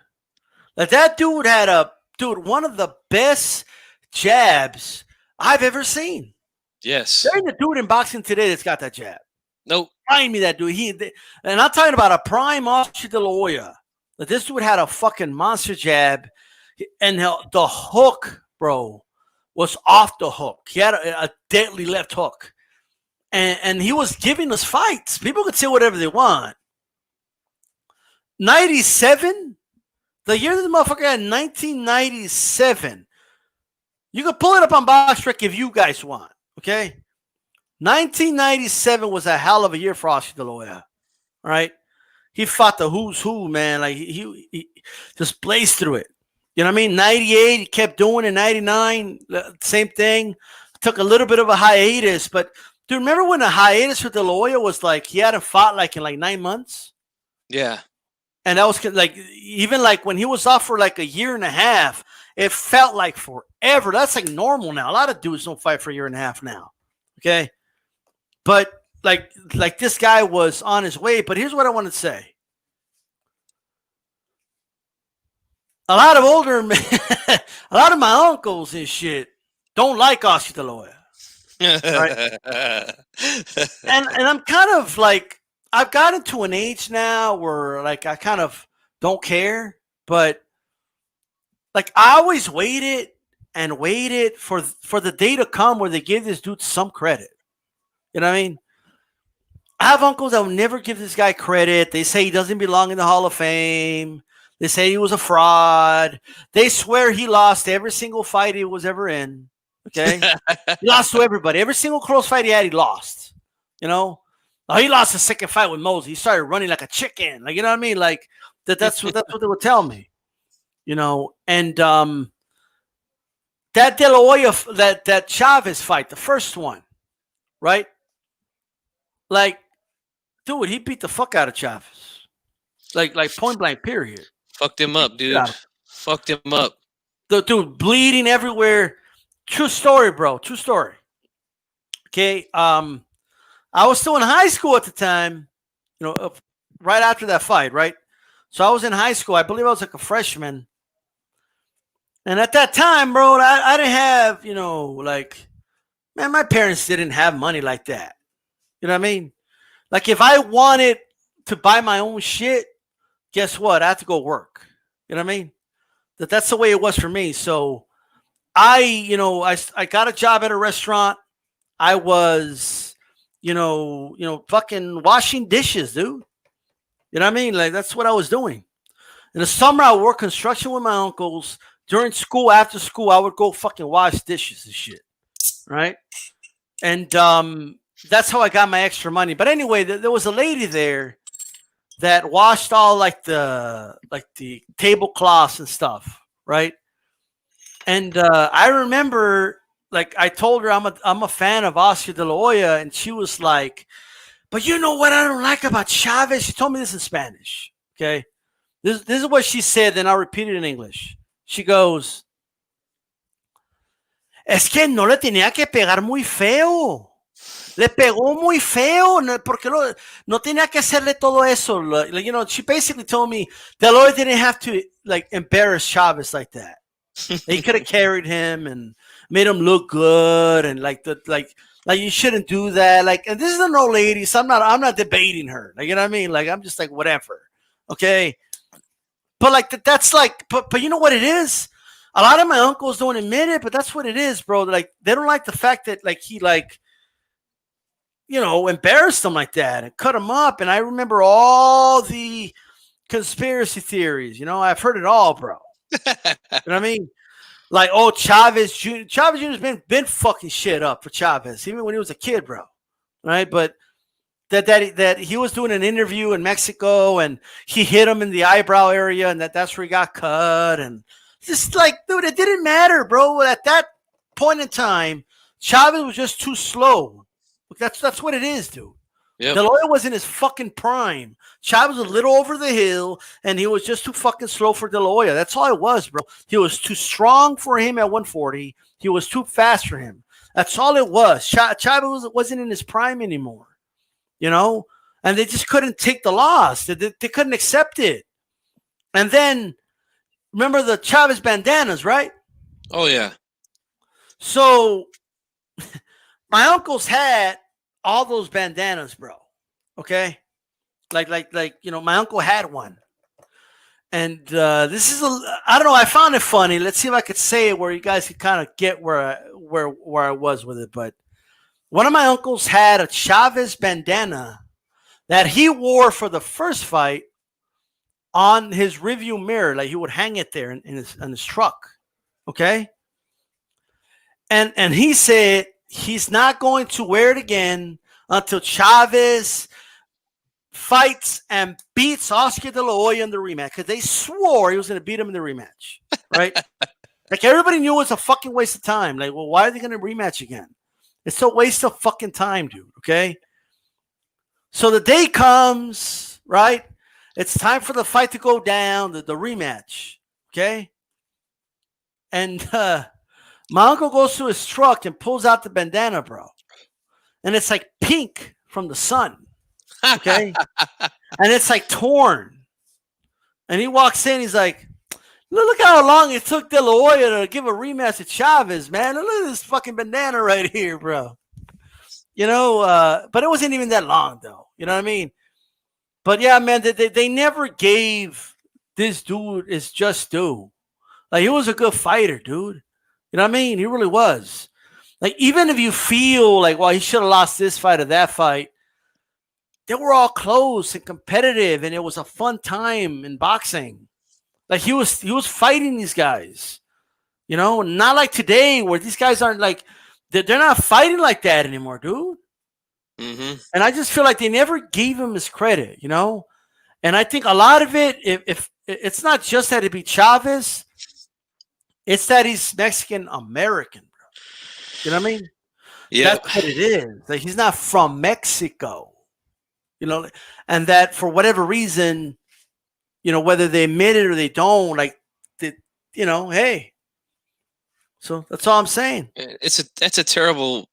Speaker 3: Like that dude had one of the best jabs I've ever seen.
Speaker 4: Yes.
Speaker 3: There ain't a dude in boxing today that's got that jab.
Speaker 4: Nope.
Speaker 3: Find me that dude. And I'm talking about a prime Oscar De La Hoya. Like this dude had a fucking monster jab, and the hook, bro, was off the hook. He had a deadly left hook. And he was giving us fights. People could say whatever they want. 97? The year this motherfucker had 1997. You can pull it up on BoxRec if you guys want. Okay? 1997 was a hell of a year for Oscar De La Hoya. All right? He fought the who's who, man. Like he just blazed through it. You know what I mean? 98, he kept doing it. 99, same thing. Took a little bit of a hiatus, but dude, remember when the hiatus for De La Hoya was like he hadn't fought like in like 9 months?
Speaker 4: Yeah.
Speaker 3: And that was like even like when he was off for like a year and a half, it felt like forever. That's like normal now. A lot of dudes don't fight for a year and a half now. Okay. But like this guy was on his way. But here's what I want to say. A lot of older men, a lot of my uncles and shit don't like Oscar De La Hoya. Right. and I'm kind of like I've gotten to an age now where like I kind of don't care, but like I always waited for the day to come where they give this dude some credit. You know what I mean? I have uncles that will never give this guy credit. They say he doesn't belong in the Hall of Fame. They say he was a fraud. They swear he lost every single fight he was ever in. Okay, he lost to everybody. Every single close fight he had, he lost. You know, he lost the second fight with Mosley. He started running like a chicken. Like you know what I mean? Like that's what they would tell me. You know, and that De La Hoya, that Chavez fight, the first one, right? Like, dude, he beat the fuck out of Chavez. Like point blank, period.
Speaker 4: Fucked him up, dude. Fucked him up.
Speaker 3: The dude bleeding everywhere. True story, bro. True story. Okay. I was still in high school at the time, you know, right after that fight, right? So I was in high school. I believe I was like a freshman. And at that time, bro, I didn't have, you know, like, man, my parents didn't have money like that. You know what I mean? Like, if I wanted to buy my own shit, guess what? I had to go work. You know what I mean? That's the way it was for me. So I got a job at a restaurant. I was, fucking washing dishes, dude. You know what I mean? Like, that's what I was doing. In the summer, I would work construction with my uncles. During school, after school, I would go fucking wash dishes and shit. Right? And that's how I got my extra money. But anyway, there was a lady there that washed all like the tablecloths and stuff, right? And I remember, like, I told her I'm a fan of Oscar De La Hoya, and she was like, "But you know what I don't like about Chavez?" She told me this in Spanish. Okay, this is what she said. Then I'll repeat it in English. She goes, "Es que no le tenía que pegar muy feo. Le pegó muy feo, porque no tenía que hacerle todo eso." Like, you know, she basically told me De La Hoya didn't have to like embarrass Chavez like that. He could have carried him and made him look good, and like you shouldn't do that. Like, and this is an old lady, so I'm not debating her. Like, you know what I mean? Like, I'm just like, whatever. Okay. But like that's like, but you know what it is? A lot of my uncles don't admit it, but that's what it is, bro. Like, they don't like the fact that like he like, you know, embarrassed them like that and cut him up. And I remember all the conspiracy theories. You know, I've heard it all, bro. You know what I mean? Like, oh, Chavez Jr.'s been fucking shit up for Chavez, even when he was a kid, bro. Right? But that he was doing an interview in Mexico and he hit him in the eyebrow area, and that's where he got cut. And just like, dude, it didn't matter, bro. At that point in time, Chavez was just too slow. That's what it is, dude. Yep. De La Hoya was in his fucking prime. Chavez was a little over the hill, and he was just too fucking slow for De La Hoya. That's all it was, bro. He was too strong for him at 140. He was too fast for him. That's all it was. Chavez wasn't in his prime anymore, you know? And they just couldn't take the loss. They couldn't accept it. And then, remember the Chavez bandanas, right?
Speaker 4: Oh, yeah.
Speaker 3: So, my uncles had all those bandanas, bro. Okay, like you know, my uncle had one, and this is I don't know. I found it funny. Let's see if I could say it where you guys could kind of get where I was with it. But one of my uncles had a Chavez bandana that he wore for the first fight on his rearview mirror. Like, he would hang it there in his truck. Okay, and he said he's not going to wear it again until Chavez fights and beats Oscar De La Hoya in the rematch, because they swore he was going to beat him in the rematch, right? Like, everybody knew it was a fucking waste of time. Like, well, why are they going to rematch again? It's a waste of fucking time, dude, okay? So the day comes, right? It's time for the fight to go down, the rematch, okay? And my uncle goes to his truck and pulls out the bandana, bro. And it's like pink from the sun. Okay. And it's like torn. And he walks in, he's like, look how long it took De La Hoya to give a rematch to Chavez, man. Look at this fucking bandana right here, bro. You know, but it wasn't even that long, though. You know what I mean? But yeah, man, they never gave this dude his just due. Like, he was a good fighter, dude. You know what I mean? He really was. Like, even if you feel like, well, he should have lost this fight or that fight, they were all close and competitive, and it was a fun time in boxing. Like, he was fighting these guys, you know, not like today where these guys aren't like, they're not fighting like that anymore, dude. Mm-hmm. And I just feel like they never gave him his credit, you know. And I think a lot of it, if it's not just that it be Chavez, it's that he's Mexican American, bro. You know what I mean? Yeah, that's what it is. Like, he's not from Mexico, you know, and that for whatever reason, you know, whether they admit it or they don't, like, you know, hey. So that's all I'm saying.
Speaker 4: It's a terrible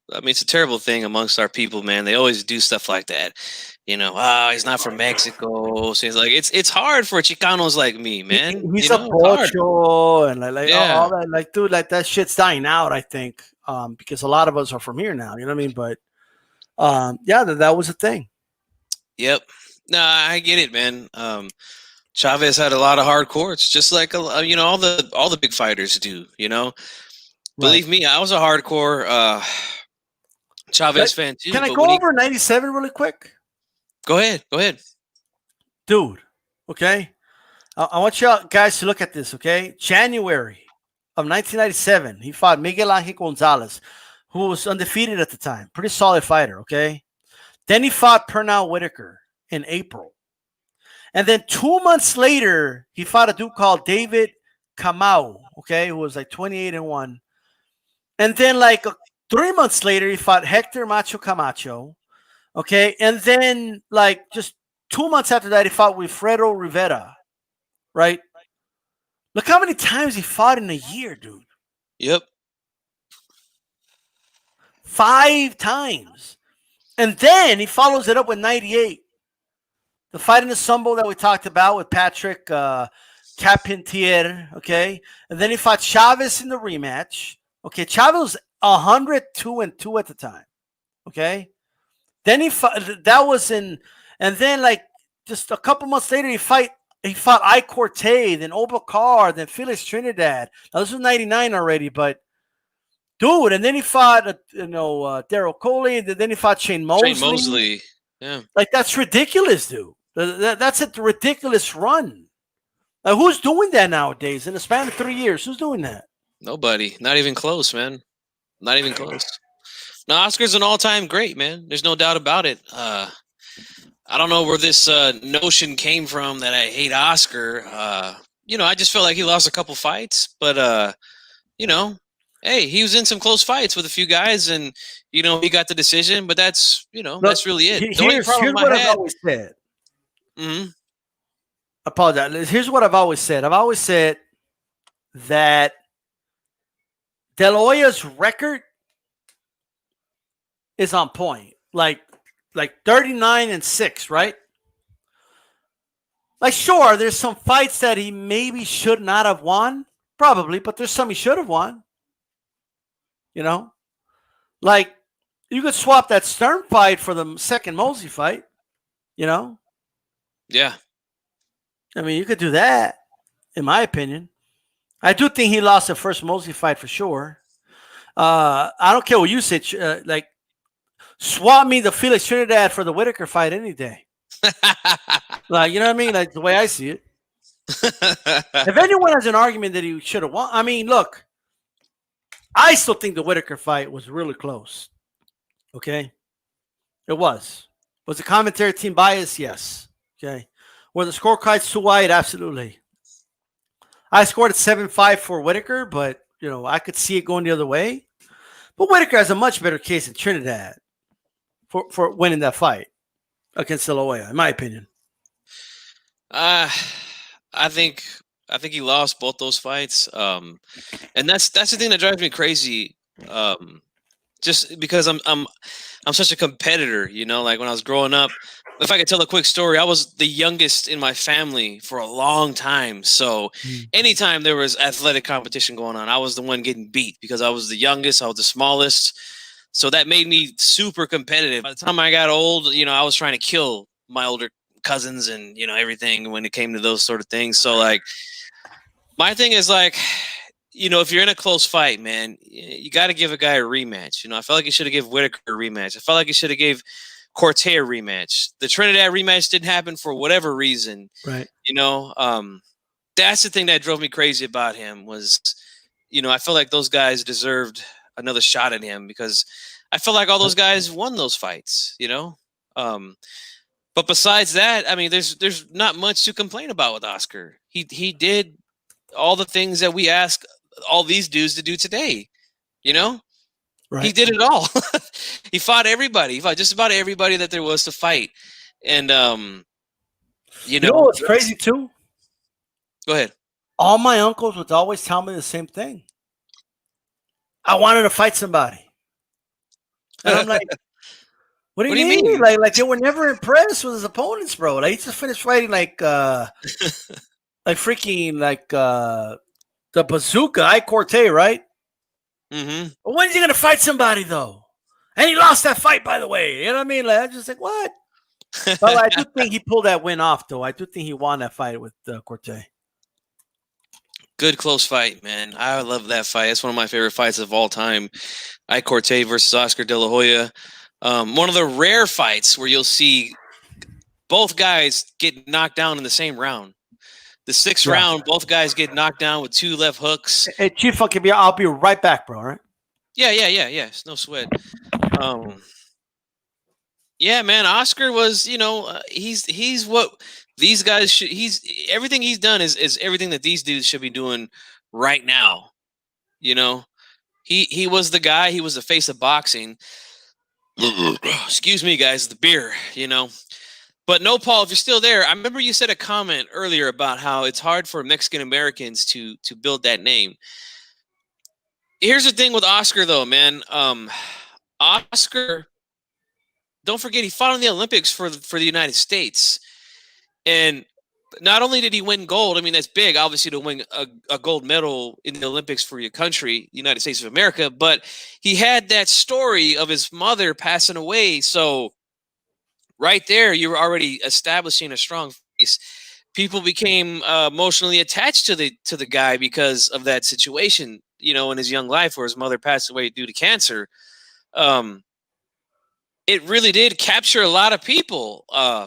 Speaker 4: thing amongst our people, man. They always do stuff like that. You know, he's not from Mexico. So it's like it's hard for Chicanos like me, man.
Speaker 3: He's a pocho and like yeah. all that, like, dude, like, that shit's dying out, I think. Because a lot of us are from here now, you know what I mean? But yeah, that was a thing.
Speaker 4: Yep. No, I get it, man. Chavez had a lot of hard courts, just like you know, all the big fighters do, you know. Believe me, I was a hardcore Chavez fan too.
Speaker 3: Can I go over 97 really quick?
Speaker 4: Go ahead.
Speaker 3: Dude, okay? I want you guys to look at this, okay? January of 1997, he fought Miguel Ángel Gonzalez, who was undefeated at the time. Pretty solid fighter, okay? Then he fought Pernell Whitaker in April. And then 2 months later, he fought a dude called David Kamau, okay, who was like 28-1. And then like 3 months later, he fought Hector Macho Camacho, okay? And then like just 2 months after that, he fought Wilfredo Rivera, right? Look how many times he fought in a year, dude.
Speaker 4: Yep.
Speaker 3: 5 times. And then he follows it up with 98. The fight in the Sumbo that we talked about with Patrick Carpentier, okay? And then he fought Chavez in the rematch. Okay, Chavez was 102-2 at the time, okay? Then he fought, that was in, and then like just a couple months later, he fought I Corte, then Obakar, then Felix Trinidad. Now this was 99 already, but dude, and then he fought, Daryl Coley, and then he fought Shane Mosley.
Speaker 4: Shane Mosley, yeah.
Speaker 3: Like, that's ridiculous, dude. That's a ridiculous run. Like, who's doing that nowadays in the span of 3 years? Who's doing that?
Speaker 4: Nobody. Not even close, man. Not even close. Now, Oscar's an all-time great, man. There's no doubt about it. I don't know where this notion came from that I hate Oscar. I just felt like he lost a couple fights, but hey, he was in some close fights with a few guys, and he got the decision. But that's that's really it.
Speaker 3: Here's what I've always said.
Speaker 4: Mm-hmm.
Speaker 3: Apologize. Here's what I've always said. I've always said that De La Hoya's record is on point, like 39-6, right? Like, sure, there's some fights that he maybe should not have won, probably, but there's some he should have won. Like, you could swap that Stern fight for the second Mosley fight.
Speaker 4: Yeah.
Speaker 3: I mean, you could do that, in my opinion. I do think he lost the first Mosley fight for sure. I don't care what you say. Like, swap me the Felix Trinidad for the Whitaker fight any day. Like, you know what I mean? Like, the way I see it. If anyone has an argument that he should have won, I mean, look, I still think the Whitaker fight was really close. Okay? It was. Was the commentary team biased? Yes. Okay. Were the scorecards too wide? Absolutely. I scored at 7-5 for Whitaker, but, I could see it going the other way. But Whitaker has a much better case than Trinidad for winning that fight against De La Hoya, in my opinion.
Speaker 4: I think he lost both those fights. And that's the thing that drives me crazy. Just because I'm such a competitor, like when I was growing up. If I could tell a quick story, I was the youngest in my family for a long time. So anytime there was athletic competition going on, I was the one getting beat because I was the youngest, I was the smallest. So that made me super competitive. By the time I got old, I was trying to kill my older cousins and, everything when it came to those sort of things. So like, my thing is like, if you're in a close fight, man, you got to give a guy a rematch. I felt like you should have given Whitaker a rematch. I felt like you should have gave Corte a rematch. The Trinidad rematch didn't happen for whatever reason.
Speaker 3: Right.
Speaker 4: That's the thing that drove me crazy about him was, I feel like those guys deserved another shot at him because I felt like all those guys won those fights, But besides that, I mean, there's not much to complain about with Oscar. He did all the things that we ask all these dudes to do today, Right. He did it all. He fought everybody. He fought just about everybody that there was to fight. And,
Speaker 3: you know what's crazy too?
Speaker 4: Go ahead.
Speaker 3: All my uncles would always tell me the same thing. I wanted to fight somebody. And I'm like, what do you mean? Like they were never impressed with his opponents, bro. Like he just finished fighting like freaking the bazooka, I Corte, right?
Speaker 4: Mm-hmm.
Speaker 3: But when is he gonna fight somebody though? And he lost that fight, by the way. You know what I mean? Like I just like what? But I do think he pulled that win off, though. I do think he won that fight with Corte.
Speaker 4: Good close fight, man. I love that fight. It's one of my favorite fights of all time. I Corte versus Oscar De La Hoya. One of the rare fights where you'll see both guys get knocked down in the same round. The sixth round, both guys get knocked down with two left hooks.
Speaker 3: Hey, Chief, I'll be right back, bro. All right.
Speaker 4: Yes, no sweat. Yeah, man. Oscar was, he's what these guys should. He's everything he's done is everything that these dudes should be doing right now. You know, he was the guy. He was the face of boxing. Excuse me, guys, the beer. But no, Paul, if you're still there, I remember you said a comment earlier about how it's hard for Mexican Americans to build that name. Here's the thing with Oscar, though, man. Oscar, don't forget, he fought in the Olympics for the United States, and not only did he win gold. I mean, that's big, obviously, to win a gold medal in the Olympics for your country, the United States of America. But he had that story of his mother passing away, so right there, you were already establishing a strong face. People became emotionally attached to the guy because of that situation, in his young life where his mother passed away due to cancer. It really did capture a lot of people.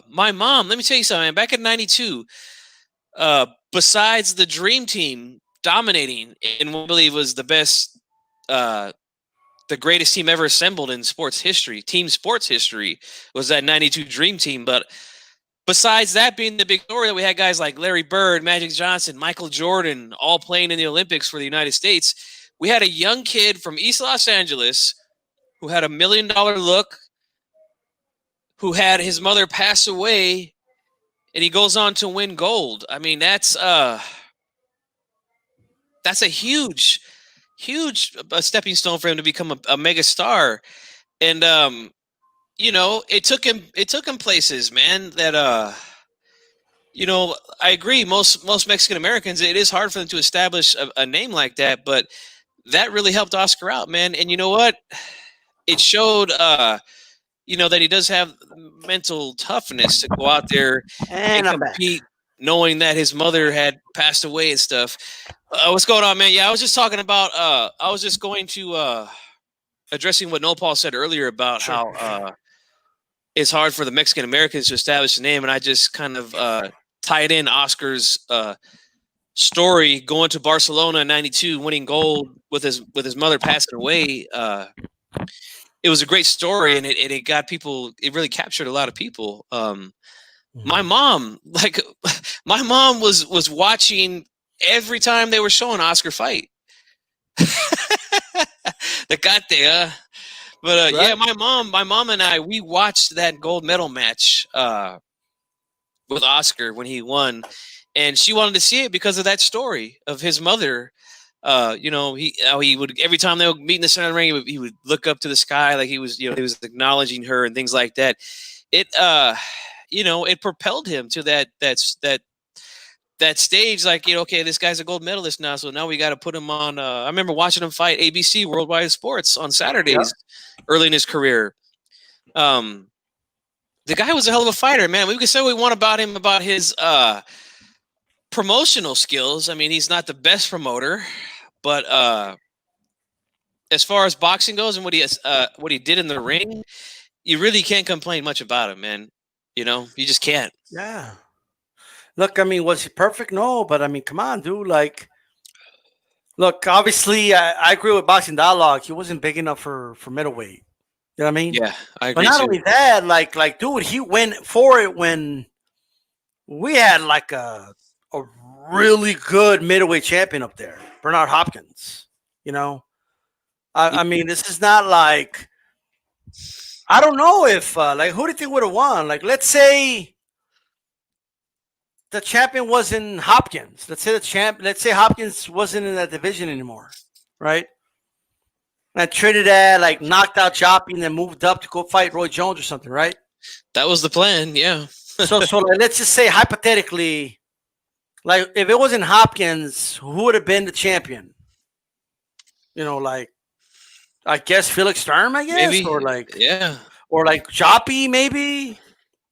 Speaker 4: My mom, let me tell you something, back in 92, besides the Dream Team dominating and what I believe was the best, the greatest team ever assembled in sports history, team sports history, was that 92 Dream Team. But besides that being the big story, that we had guys like Larry Bird, Magic Johnson, Michael Jordan, all playing in the Olympics for the United States. We had a young kid from East Los Angeles who had $1 million look, who had his mother pass away, and he goes on to win gold. I mean, that's a huge stepping stone for him to become a mega star. And it took him places, man, that I agree, most Mexican Americans, it is hard for them to establish a name like that, but that really helped Oscar out, man. And you know what? It showed that he does have mental toughness to go out there and compete, knowing that his mother had passed away and stuff. What's going on, man? Yeah, I was just talking about. I was just going to addressing what Noel Paul said earlier about how it's hard for the Mexican Americans to establish a name, and I just kind of tied in Oscar's story going to Barcelona in '92, winning gold with his mother passing away. It was a great story, and it got people. It really captured a lot of people. My mom, my mom was watching every time they were showing Oscar fight. The Cate, but right. Yeah, my mom and I, we watched that gold medal match with Oscar when he won, and she wanted to see it because of that story of his mother. He would, every time they would meet in the center of the ring, he would look up to the sky like he was acknowledging her and things like that. It it propelled him to that stage, like, okay, this guy's a gold medalist now, so now we got to put him on. I remember watching him fight ABC Worldwide Sports on Saturdays early in his career. The guy was a hell of a fighter, man. We could say what we want about him, about his promotional skills. I mean, he's not the best promoter, but as far as boxing goes and what he did in the ring, you really can't complain much about him, man. You just can't.
Speaker 3: Yeah. Look, I mean, was he perfect? No, but I mean, come on, dude. Like, look, obviously, I agree with Boxing Dialogue. He wasn't big enough for middleweight. You know what I mean?
Speaker 4: Yeah, I agree.
Speaker 3: But not only that, like, dude, he went for it when we had like a really good middleweight champion up there, Bernard Hopkins. I mean, this is not like, I don't know if who do you think would have won? Like, let's say the champion wasn't Hopkins. Let's say Hopkins wasn't in that division anymore, right? And Trinidad knocked out Joppy and then moved up to go fight Roy Jones or something, right?
Speaker 4: That was the plan, yeah.
Speaker 3: so let's just say hypothetically, if it wasn't Hopkins, who would have been the champion? I guess Felix Sturm, I guess,
Speaker 4: maybe.
Speaker 3: or Joppy, maybe.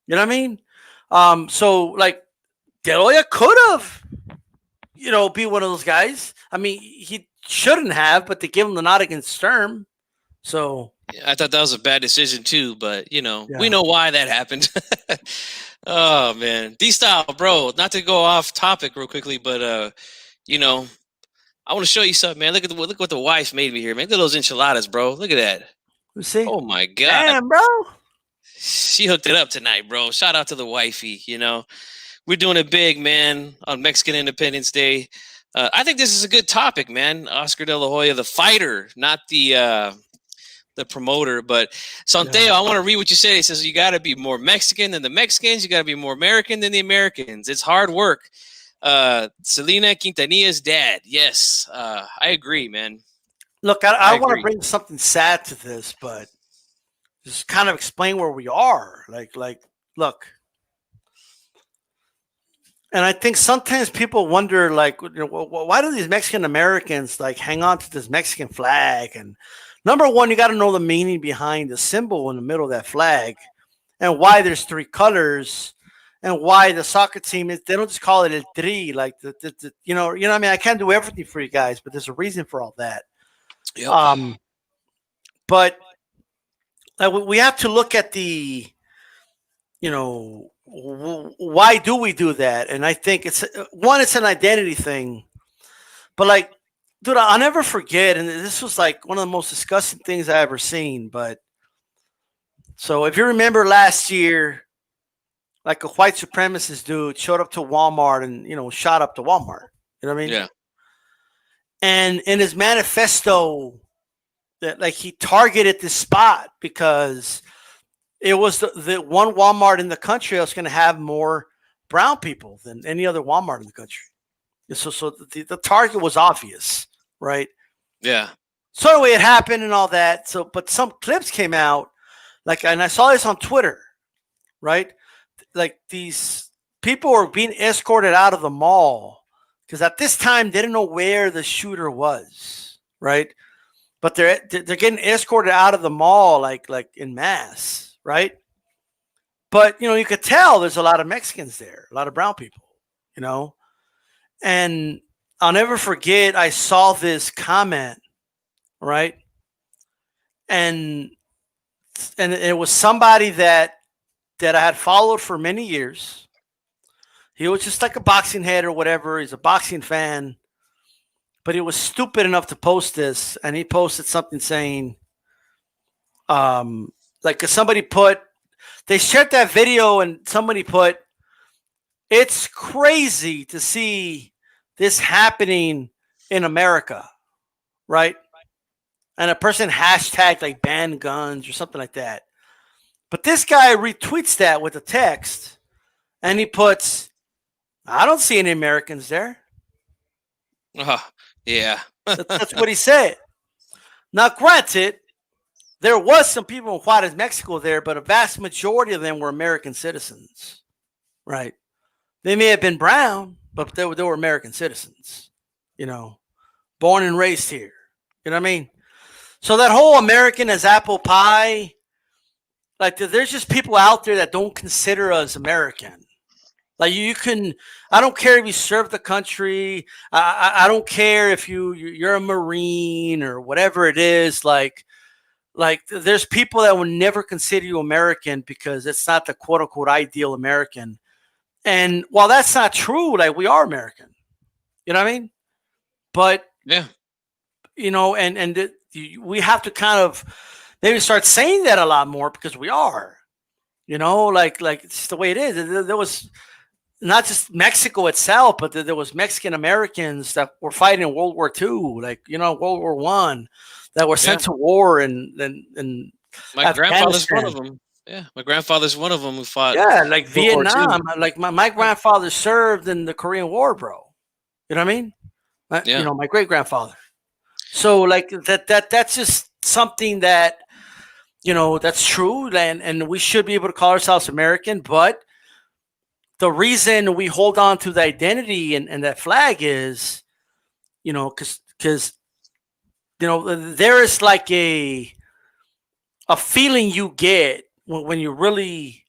Speaker 3: You know what I mean? So De La Hoya could have, be one of those guys. I mean, he shouldn't have, but they gave him the nod against Sturm. So
Speaker 4: yeah, I thought that was a bad decision too, but we know why that happened. Oh man, D-Style, bro. Not to go off topic real quickly, but I want to show you something, man. Look what the wife made me here, man. Look at those enchiladas, bro. Look at that.
Speaker 3: You see?
Speaker 4: Oh my god.
Speaker 3: Damn, bro.
Speaker 4: She hooked it up tonight, bro. Shout out to the wifey. You know, we're doing it big, man, on Mexican Independence Day. I think this is a good topic, man. Oscar De La Hoya, the fighter, not the promoter. But Santeo, I want to read what you said. He says you got to be more Mexican than the Mexicans. You got to be more American than the Americans. It's hard work. Selena Quintanilla's dad. Yes, I agree, man.
Speaker 3: Look, I want to bring something sad to this, but just kind of explain where we are. Like, look. And I think sometimes people wonder, like, why do these Mexican Americans like hang on to this Mexican flag? And number one, you got to know the meaning behind the symbol in the middle of that flag, and why there's three colors, and why the soccer team is. They don't just call it El Tri, like you know. I mean, I can't do everything for you guys, but there's a reason for all that. Yep. But we have to look at the, why do we do that? And I think it's an identity thing. But like, dude, I'll never forget. And this was like one of the most disgusting things I ever seen. But so if you remember last year, like a white supremacist dude showed up to Walmart and, shot up the Walmart. You know what I mean?
Speaker 4: Yeah.
Speaker 3: And in his manifesto, that like he targeted this spot because it was the one Walmart in the country that's going to have more brown people than any other Walmart in the country. So the target was obvious, right?
Speaker 4: Yeah.
Speaker 3: So anyway, it happened and all that. So, but some clips came out, and I saw this on Twitter, right? Like these people were being escorted out of the mall because at this time they didn't know where the shooter was, right? But they're getting escorted out of the mall like in mass, right? But you could tell there's a lot of Mexicans there, a lot of brown people, And I'll never forget, I saw this comment, right? And it was somebody that I had followed for many years. He was just like a boxing head or whatever. He's a boxing fan. But he was stupid enough to post this, and he posted something saying, they shared that video, and somebody put, it's crazy to see this happening in America, right? And a person hashtagged like ban guns or something like that. But this guy retweets that with a text, and he puts, I don't see any Americans there.
Speaker 4: Yeah.
Speaker 3: That's what he said. Now, granted, there was some people in Juarez, Mexico there, but a vast majority of them were American citizens, right? They may have been brown, but they were American citizens, born and raised here. You know what I mean? So that whole American as apple pie, like there's just people out there that don't consider us American. Like I don't care if you serve the country. I don't care if you're a Marine or whatever it is. Like there's people that will never consider you American because it's not the quote unquote ideal American. And while that's not true, like we are American, you know what I mean? But
Speaker 4: yeah,
Speaker 3: we have to kind of maybe start saying that a lot more because we are, like it's the way it is. There was not just Mexico itself, but there was Mexican Americans that were fighting in World War II, World War I, that were sent to war and
Speaker 4: my grandfather's one of them. Yeah, my grandfather's one of them who fought.
Speaker 3: Yeah, like Vietnam. Like my grandfather served in the Korean War, bro. You know what I mean? My great grandfather. So like that's just something that that's true, and we should be able to call ourselves American, but the reason we hold on to the identity and that flag is, because there is like a feeling you get when you really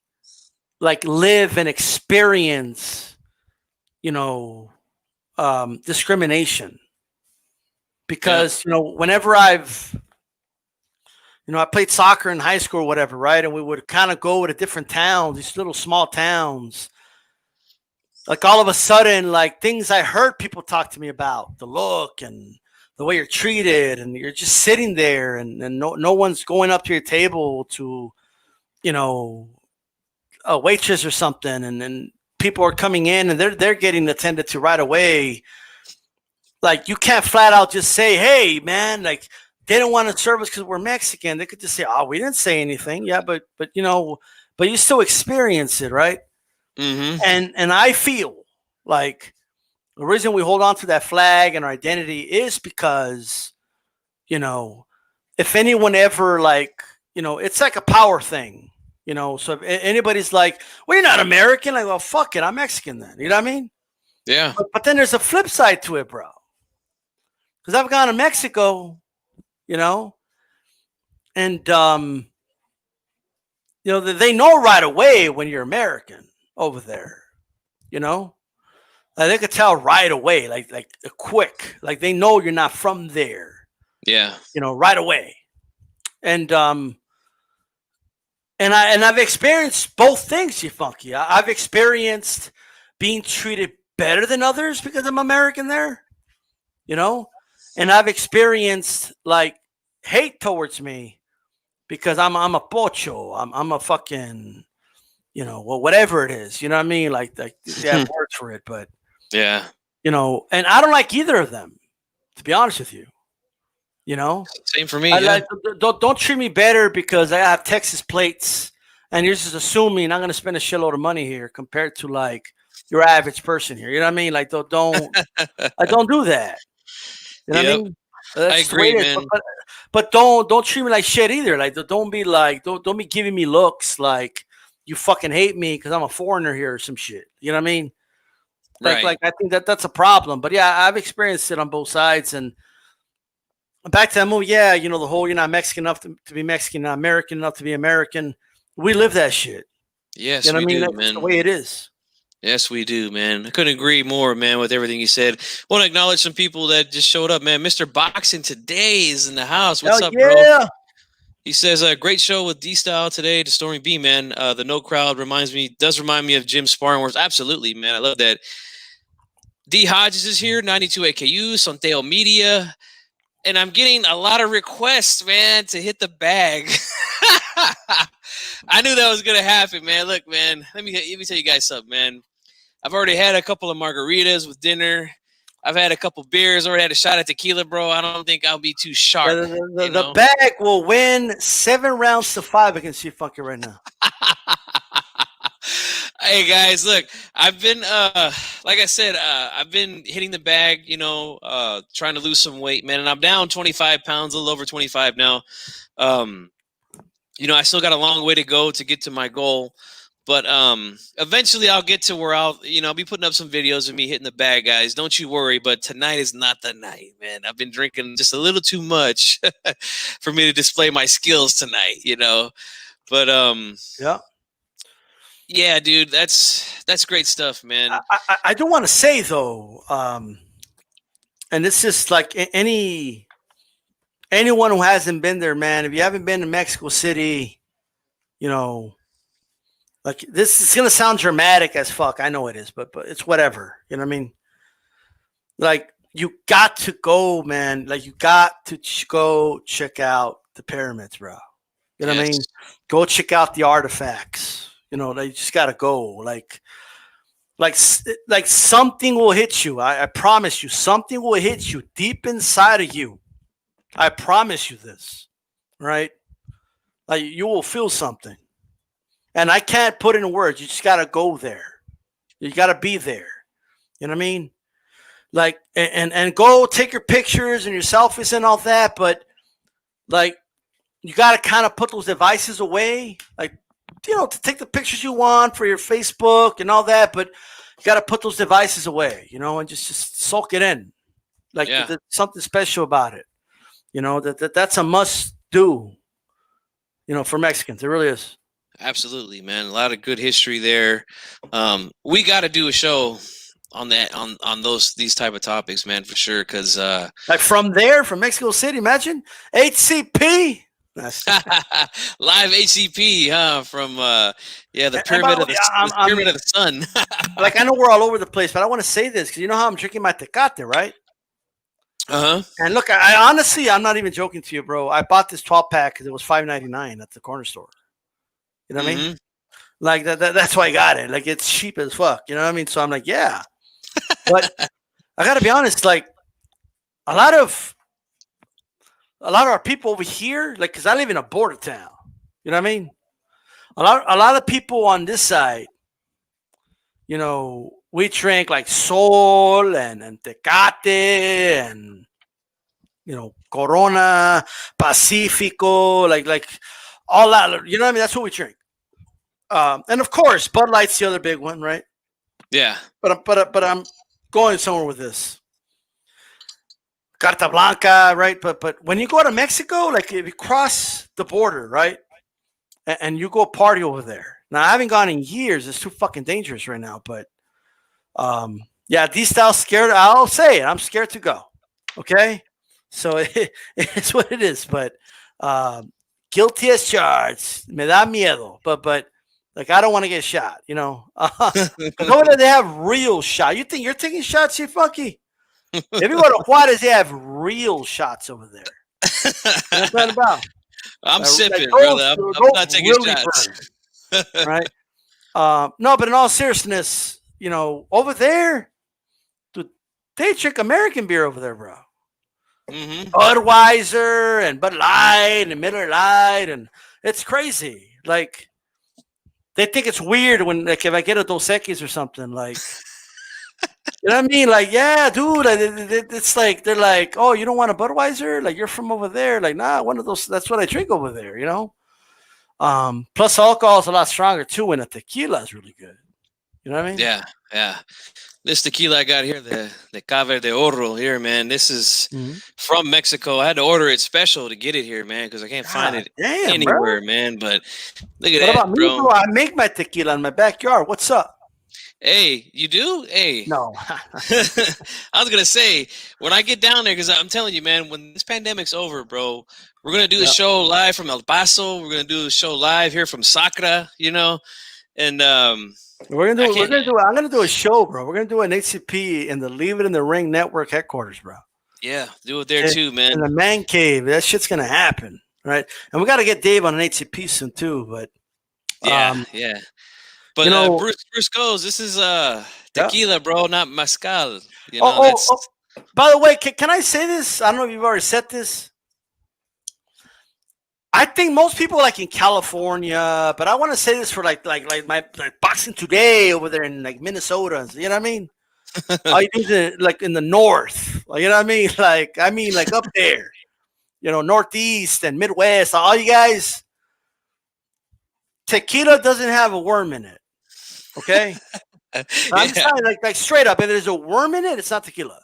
Speaker 3: like live and experience, discrimination. Because whenever I've I played soccer in high school or whatever, right? And we would kind of go to different towns, these little small towns. like all of a sudden, like things I heard people talk to me about, the look and the way you're treated, and you're just sitting there, and no one's going up to your table to, you know, a waitress or something, and then people are coming in and they're getting attended to right away. Like you can't flat out just say, "Hey, man," like they don't want to serve us because we're Mexican. They could just say, "Oh, we didn't say anything." Yeah, but you know, but you still experience it, right?
Speaker 4: Mm-hmm.
Speaker 3: And I feel like the reason we hold on to that flag and our identity is because, you know, if anyone ever like, you know, it's like a power thing, you know. So if anybody's like, "Well, you're not American," like, "Well, fuck it, I'm Mexican then." You know what I mean?
Speaker 4: Yeah.
Speaker 3: But then there's a flip side to it, bro. Because I've gone to Mexico, you know, and you know, they know right away when you're American over there, you know. They could tell right away, like quick, like they know you're not from there,
Speaker 4: Yeah.
Speaker 3: you know, right away. And I've experienced both things, you funky. I've experienced being treated better than others because I'm American there, you know, and I've experienced like hate towards me because I'm a pocho, I'm a fucking, you know, well, whatever it is, you know what I mean? Like they have words for it, but
Speaker 4: Yeah.
Speaker 3: you know, and I don't like either of them, to be honest with you. You know,
Speaker 4: Same for me.
Speaker 3: I
Speaker 4: Yeah.
Speaker 3: like don't treat me better because I have Texas plates, and you're just assuming I'm going to spend a shitload of money here compared to like your average person here. You know what I mean? Like don't I don't do that. You know what I
Speaker 4: Yep.
Speaker 3: mean?
Speaker 4: I
Speaker 3: That's the way
Speaker 4: agree,
Speaker 3: it is.
Speaker 4: man.
Speaker 3: But don't treat me like shit either. Like don't be like don't be giving me looks like you fucking hate me because I'm a foreigner here or some shit. You know what I mean? Like I think that's a problem. But yeah, I've experienced it on both sides. And back to that movie, yeah, you know, the whole you're not Mexican enough to be Mexican, not American enough to be American. We live that shit.
Speaker 4: Yes,
Speaker 3: You know what I
Speaker 4: we
Speaker 3: mean?
Speaker 4: do,
Speaker 3: That's
Speaker 4: man.
Speaker 3: the way it is.
Speaker 4: Yes, we do, man. I couldn't agree more, man, with everything you said. Want to acknowledge some people that just showed up, man. Mr. Boxing today is in the house. What's
Speaker 3: Hell
Speaker 4: up, bro?
Speaker 3: yeah.
Speaker 4: He says, great show with D-Style today to Stormy B, man. The no crowd does remind me of Jim Sparring Wars. Absolutely, man. I love that. D Hodges is here, 92 AKU, Sonteo Media. And I'm getting a lot of requests, man, to hit the bag. I knew that was going to happen, man. Look, man, let me tell you guys something, man. I've already had a couple of margaritas with dinner. I've had a couple beers, already had a shot at tequila, bro. I don't think I'll be too sharp.
Speaker 3: The bag will win 7 rounds to 5 against you funky right now.
Speaker 4: Hey guys, look, I've been like I said, I've been hitting the bag, you know, trying to lose some weight, man, and I'm down 25 pounds, a little over 25 now. You know, I still got a long way to go to get to my goal. But eventually I'll get to where I'll be putting up some videos of me hitting the bag, guys. Don't you worry. But tonight is not the night, man. I've been drinking just a little too much for me to display my skills tonight, you know. But yeah, dude, that's great stuff, man.
Speaker 3: I do want to say though, and this is like anyone who hasn't been there, man. If you haven't been to Mexico City, you know. Like this is gonna sound dramatic as fuck. I know it is, but it's whatever. You know what I mean? Like you got to go, man. Like you got to go check out the pyramids, bro. You know what I mean? Go check out the artifacts. You know, they just gotta go. Like something will hit you. I promise you, something will hit you deep inside of you. I promise you this, right? Like you will feel something. And I can't put it in words. You just got to go there. You got to be there. You know what I mean? Like, and go take your pictures and your selfies and all that. But, like, you got to kind of put those devices away. Like, you know, to take the pictures you want for your Facebook and all that. But you got to put those devices away, you know, and just soak it in. Like, there's something special about it. You know, that's a must do, you know, for Mexicans. It really is.
Speaker 4: Absolutely, man. A lot of good history there. We got to do a show on that, on these type of topics, man, for sure. Because
Speaker 3: like from Mexico City, imagine HCP.
Speaker 4: Live ACP, huh? From the
Speaker 3: And by
Speaker 4: pyramid
Speaker 3: the
Speaker 4: of
Speaker 3: way,
Speaker 4: the pyramid of the sun.
Speaker 3: like I know we're all over the place, but I want to say this because you know how I'm drinking my Tecate, right?
Speaker 4: Uh huh.
Speaker 3: And look, I honestly, I'm not even joking to you, bro. I bought this 12-pack because it was $5.99 at the corner store. You know what I mean? Like that's why I got it. Like it's cheap as fuck. You know what I mean? So I'm like, yeah. But I gotta be honest, like a lot of our people over here, like, cause I live in a border town. You know what I mean? A lot of people on this side, you know, we drink like Sol and Tecate and you know Corona, Pacifico, like all that. You know what I mean? That's what we drink. And of course, Bud Light's the other big one, right?
Speaker 4: Yeah.
Speaker 3: But I'm going somewhere with this. Carta Blanca, right? But when you go to Mexico, like if you cross the border, right, and you go party over there. Now I haven't gone in years. It's too fucking dangerous right now. But yeah, these styles scared. I'll say it. I'm scared to go. Okay, so it's what it is. But guilty as charged. Me da miedo. But like I don't want to get shot. You know, because over there they have real shot. You think you're taking shots, you funky? If you go to Juarez, they have real shots over there. What I'm talking about.
Speaker 4: I'm sipping,
Speaker 3: like
Speaker 4: brother. I'm not taking
Speaker 3: really
Speaker 4: shots.
Speaker 3: Right? No, but in all seriousness, you know, over there, dude, they drink American beer over there, bro. Budweiser and Bud Light and Miller Lite, and it's crazy. Like they think it's weird when, like, if I get a Dos Equis or something, like. You know what I mean? Like, yeah, dude. It's like they're like, oh, you don't want a Budweiser? Like, you're from over there? Like, nah, one of those. That's what I drink over there. You know. Plus, alcohol is a lot stronger too, and a tequila is really good. You know what I mean?
Speaker 4: Yeah. This tequila I got here, the Cave de Oro here, man. This is from Mexico. I had to order it special to get it here, man, because I can't find it anywhere, man. But look at that,
Speaker 3: about me,
Speaker 4: bro.
Speaker 3: I make my tequila in my backyard. What's up?
Speaker 4: Hey, you do? Hey.
Speaker 3: No.
Speaker 4: I was going to say, when I get down there, because I'm telling you, man, when this pandemic's over, bro, we're going to do a show live from El Paso. We're going to do a show live here from Sacra, you know, and I'm going
Speaker 3: to do a show, bro. We're going to do an HCP in the Leave It in the Ring Network headquarters, bro.
Speaker 4: Yeah, do it there too, man.
Speaker 3: In the man cave. That shit's going to happen, right? And we got to get Dave on an HCP soon, too, but.
Speaker 4: Yeah. But
Speaker 3: you know,
Speaker 4: Bruce goes, this is tequila, bro, not mezcal. You
Speaker 3: know, by the way, can I say this? I don't know if you've already said this. I think most people like in California, but I want to say this for like my Boxing Today over there in like Minnesota. You know what I mean? I use it like in the north. Like, you know what I mean? Like up there. You know, Northeast and Midwest. All you guys. Tequila doesn't have a worm in it. Okay, I'm just saying, like straight up, if there's a worm in it, it's not tequila.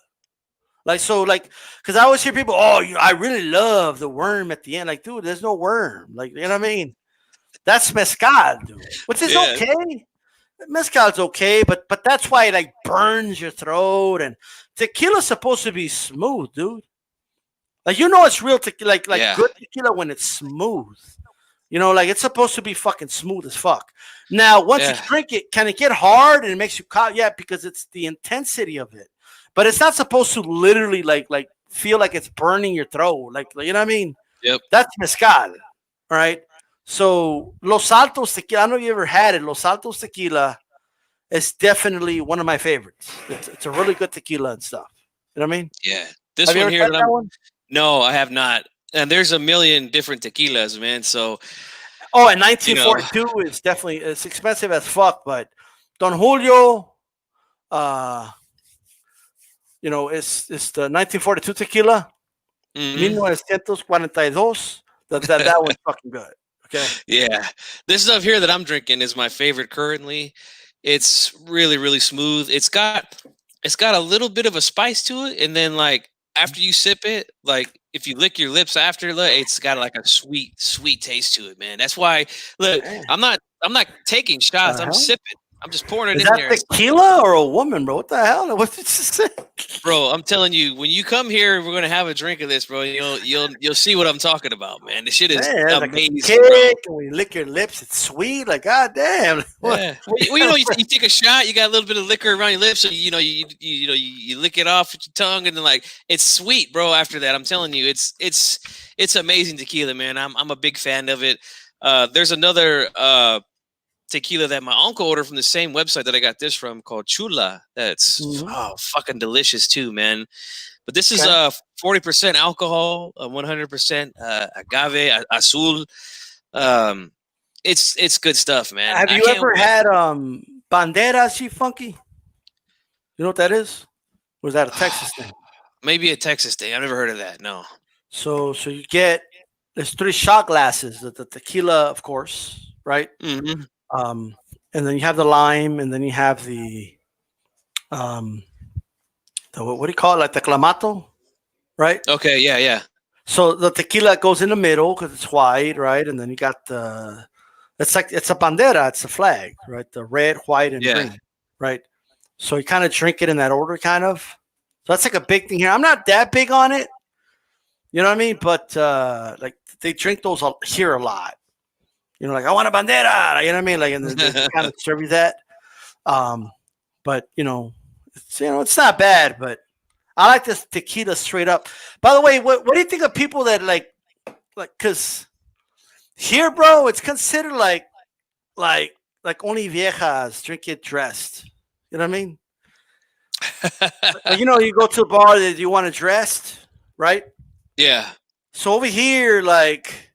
Speaker 3: Because I always hear people, I really love the worm at the end. Like, dude, there's no worm. Like, you know what I mean? That's mezcal, dude, which is okay. Mezcal's okay, but that's why it like burns your throat. And tequila's supposed to be smooth, dude. Like, you know, it's real tequila, like good tequila when it's smooth. You know, like it's supposed to be fucking smooth as fuck. Now, once you drink it, can it get hard and it makes you cough? Yeah, because it's the intensity of it. But it's not supposed to literally like feel like it's burning your throat. Like, you know what I mean?
Speaker 4: Yep.
Speaker 3: That's mezcal. All right. So Los Altos tequila, I don't know if you ever had it. Los Altos tequila is definitely one of my favorites. It's a really good tequila and stuff. You know what I mean?
Speaker 4: Yeah. This one here. No, I have not. And there's a million different tequilas, man. So,
Speaker 3: and 1942 is definitely it's expensive as fuck. But Don Julio, you know, it's the 1942 tequila. 1942. That one's fucking good. Okay.
Speaker 4: Yeah, this stuff here that I'm drinking is my favorite currently. It's really, really smooth. It's got a little bit of a spice to it, and then like after you sip it, like. If you lick your lips after, it's got like a sweet taste to it, man. That's why, look, I'm not taking shots. I'm sipping. I'm just pouring it
Speaker 3: Is
Speaker 4: in
Speaker 3: that
Speaker 4: there.
Speaker 3: tequila or a woman, bro? What the hell? What did you say?
Speaker 4: Bro, I'm telling you, when you come here, we're gonna have a drink of this, bro. You'll see what I'm talking about, man. This shit is amazing,
Speaker 3: kick,
Speaker 4: bro.
Speaker 3: and when you lick your lips, it's sweet. Like, god damn.
Speaker 4: Yeah. Well, you take a shot, you got a little bit of liquor around your lips, so you lick it off with your tongue, and then like it's sweet, bro. After that, I'm telling you, it's amazing tequila, man. I'm a big fan of it. There's another tequila that my uncle ordered from the same website that I got this from called Chula. That's fucking delicious too, man. But this is 40% alcohol, 100% agave azul. It's good stuff, man.
Speaker 3: Have you ever had bandera así funky? You know what that is? Or is that a Texas thing?
Speaker 4: Maybe a Texas thing. I've never heard of that. No.
Speaker 3: So you get there's 3 shot glasses. The tequila, of course, right?
Speaker 4: Mm-hmm.
Speaker 3: And then you have the lime, and then you have the what do you call it? Like the clamato, right?
Speaker 4: Okay, yeah.
Speaker 3: So the tequila goes in the middle because it's white, right? And then you got it's a bandera, it's a flag, right? The red, white, and green, right? So you kind of drink it in that order, kind of. So that's like a big thing here. I'm not that big on it, you know what I mean? But like they drink those here a lot. You know, like I want a bandera, you know what I mean? Like, and they kind of serve you that. But it's not bad. But I like this tequila straight up. By the way, what do you think of people that like, because here, bro, it's considered like only viejas drink it dressed. You know what I mean? Like, you go to a bar that you want it dressed, right?
Speaker 4: Yeah.
Speaker 3: So over here, like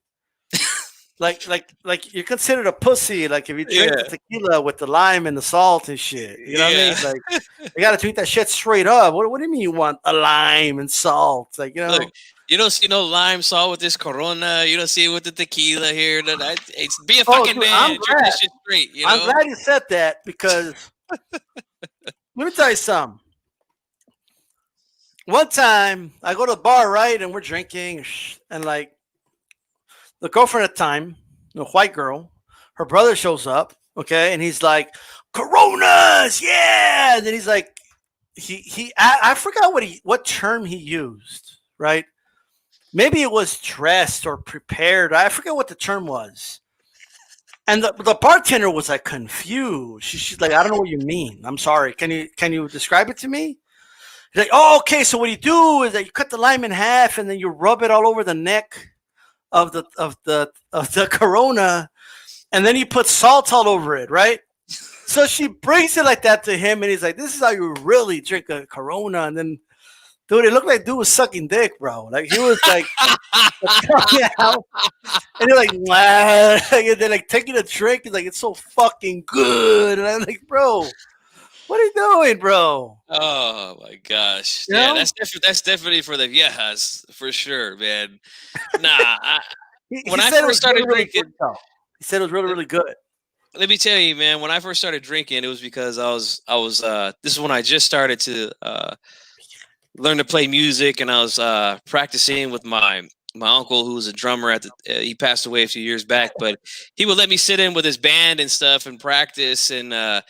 Speaker 3: you're considered a pussy, like if you drink the tequila with the lime and the salt and shit. You know what I mean? Like you gotta drink that shit straight up. What do you mean you want a lime and salt? Like,
Speaker 4: Look, you don't see no lime salt with this Corona. You don't see it with the tequila here. It's be a fucking man. Drink this shit straight.
Speaker 3: I'm glad you said that because let me tell you something. One time I go to the bar, right, and we're drinking, and like the girlfriend at the time, the white girl, her brother shows up, okay, and he's like, Coronas, yeah. And then he's like, I forgot what term he used, right? Maybe it was dressed or prepared. I forget what the term was. And the bartender was like confused. She's like, I don't know what you mean. I'm sorry. Can you describe it to me? He's like, oh, okay. So what you do is that you cut the lime in half and then you rub it all over the neck of the Corona, and then you put salt all over it, right? So she brings it like that to him, and he's like, "This is how you really drink a Corona." And then, dude, it looked like dude was sucking dick, bro. Like he was like, and you're like, wow. And they're like taking a drink. He's like, it's so fucking good, and I'm like, bro. What are you doing, bro?
Speaker 4: Oh my gosh! Yeah, that's definitely for the viejas for sure, man. Nah, when I first started drinking,
Speaker 3: he said it was really, really good.
Speaker 4: Let me tell you, man. When I first started drinking, it was because I was. This is when I just started to learn to play music, and I was practicing with my uncle, who was a drummer he passed away a few years back, but he would let me sit in with his band and stuff and practice and.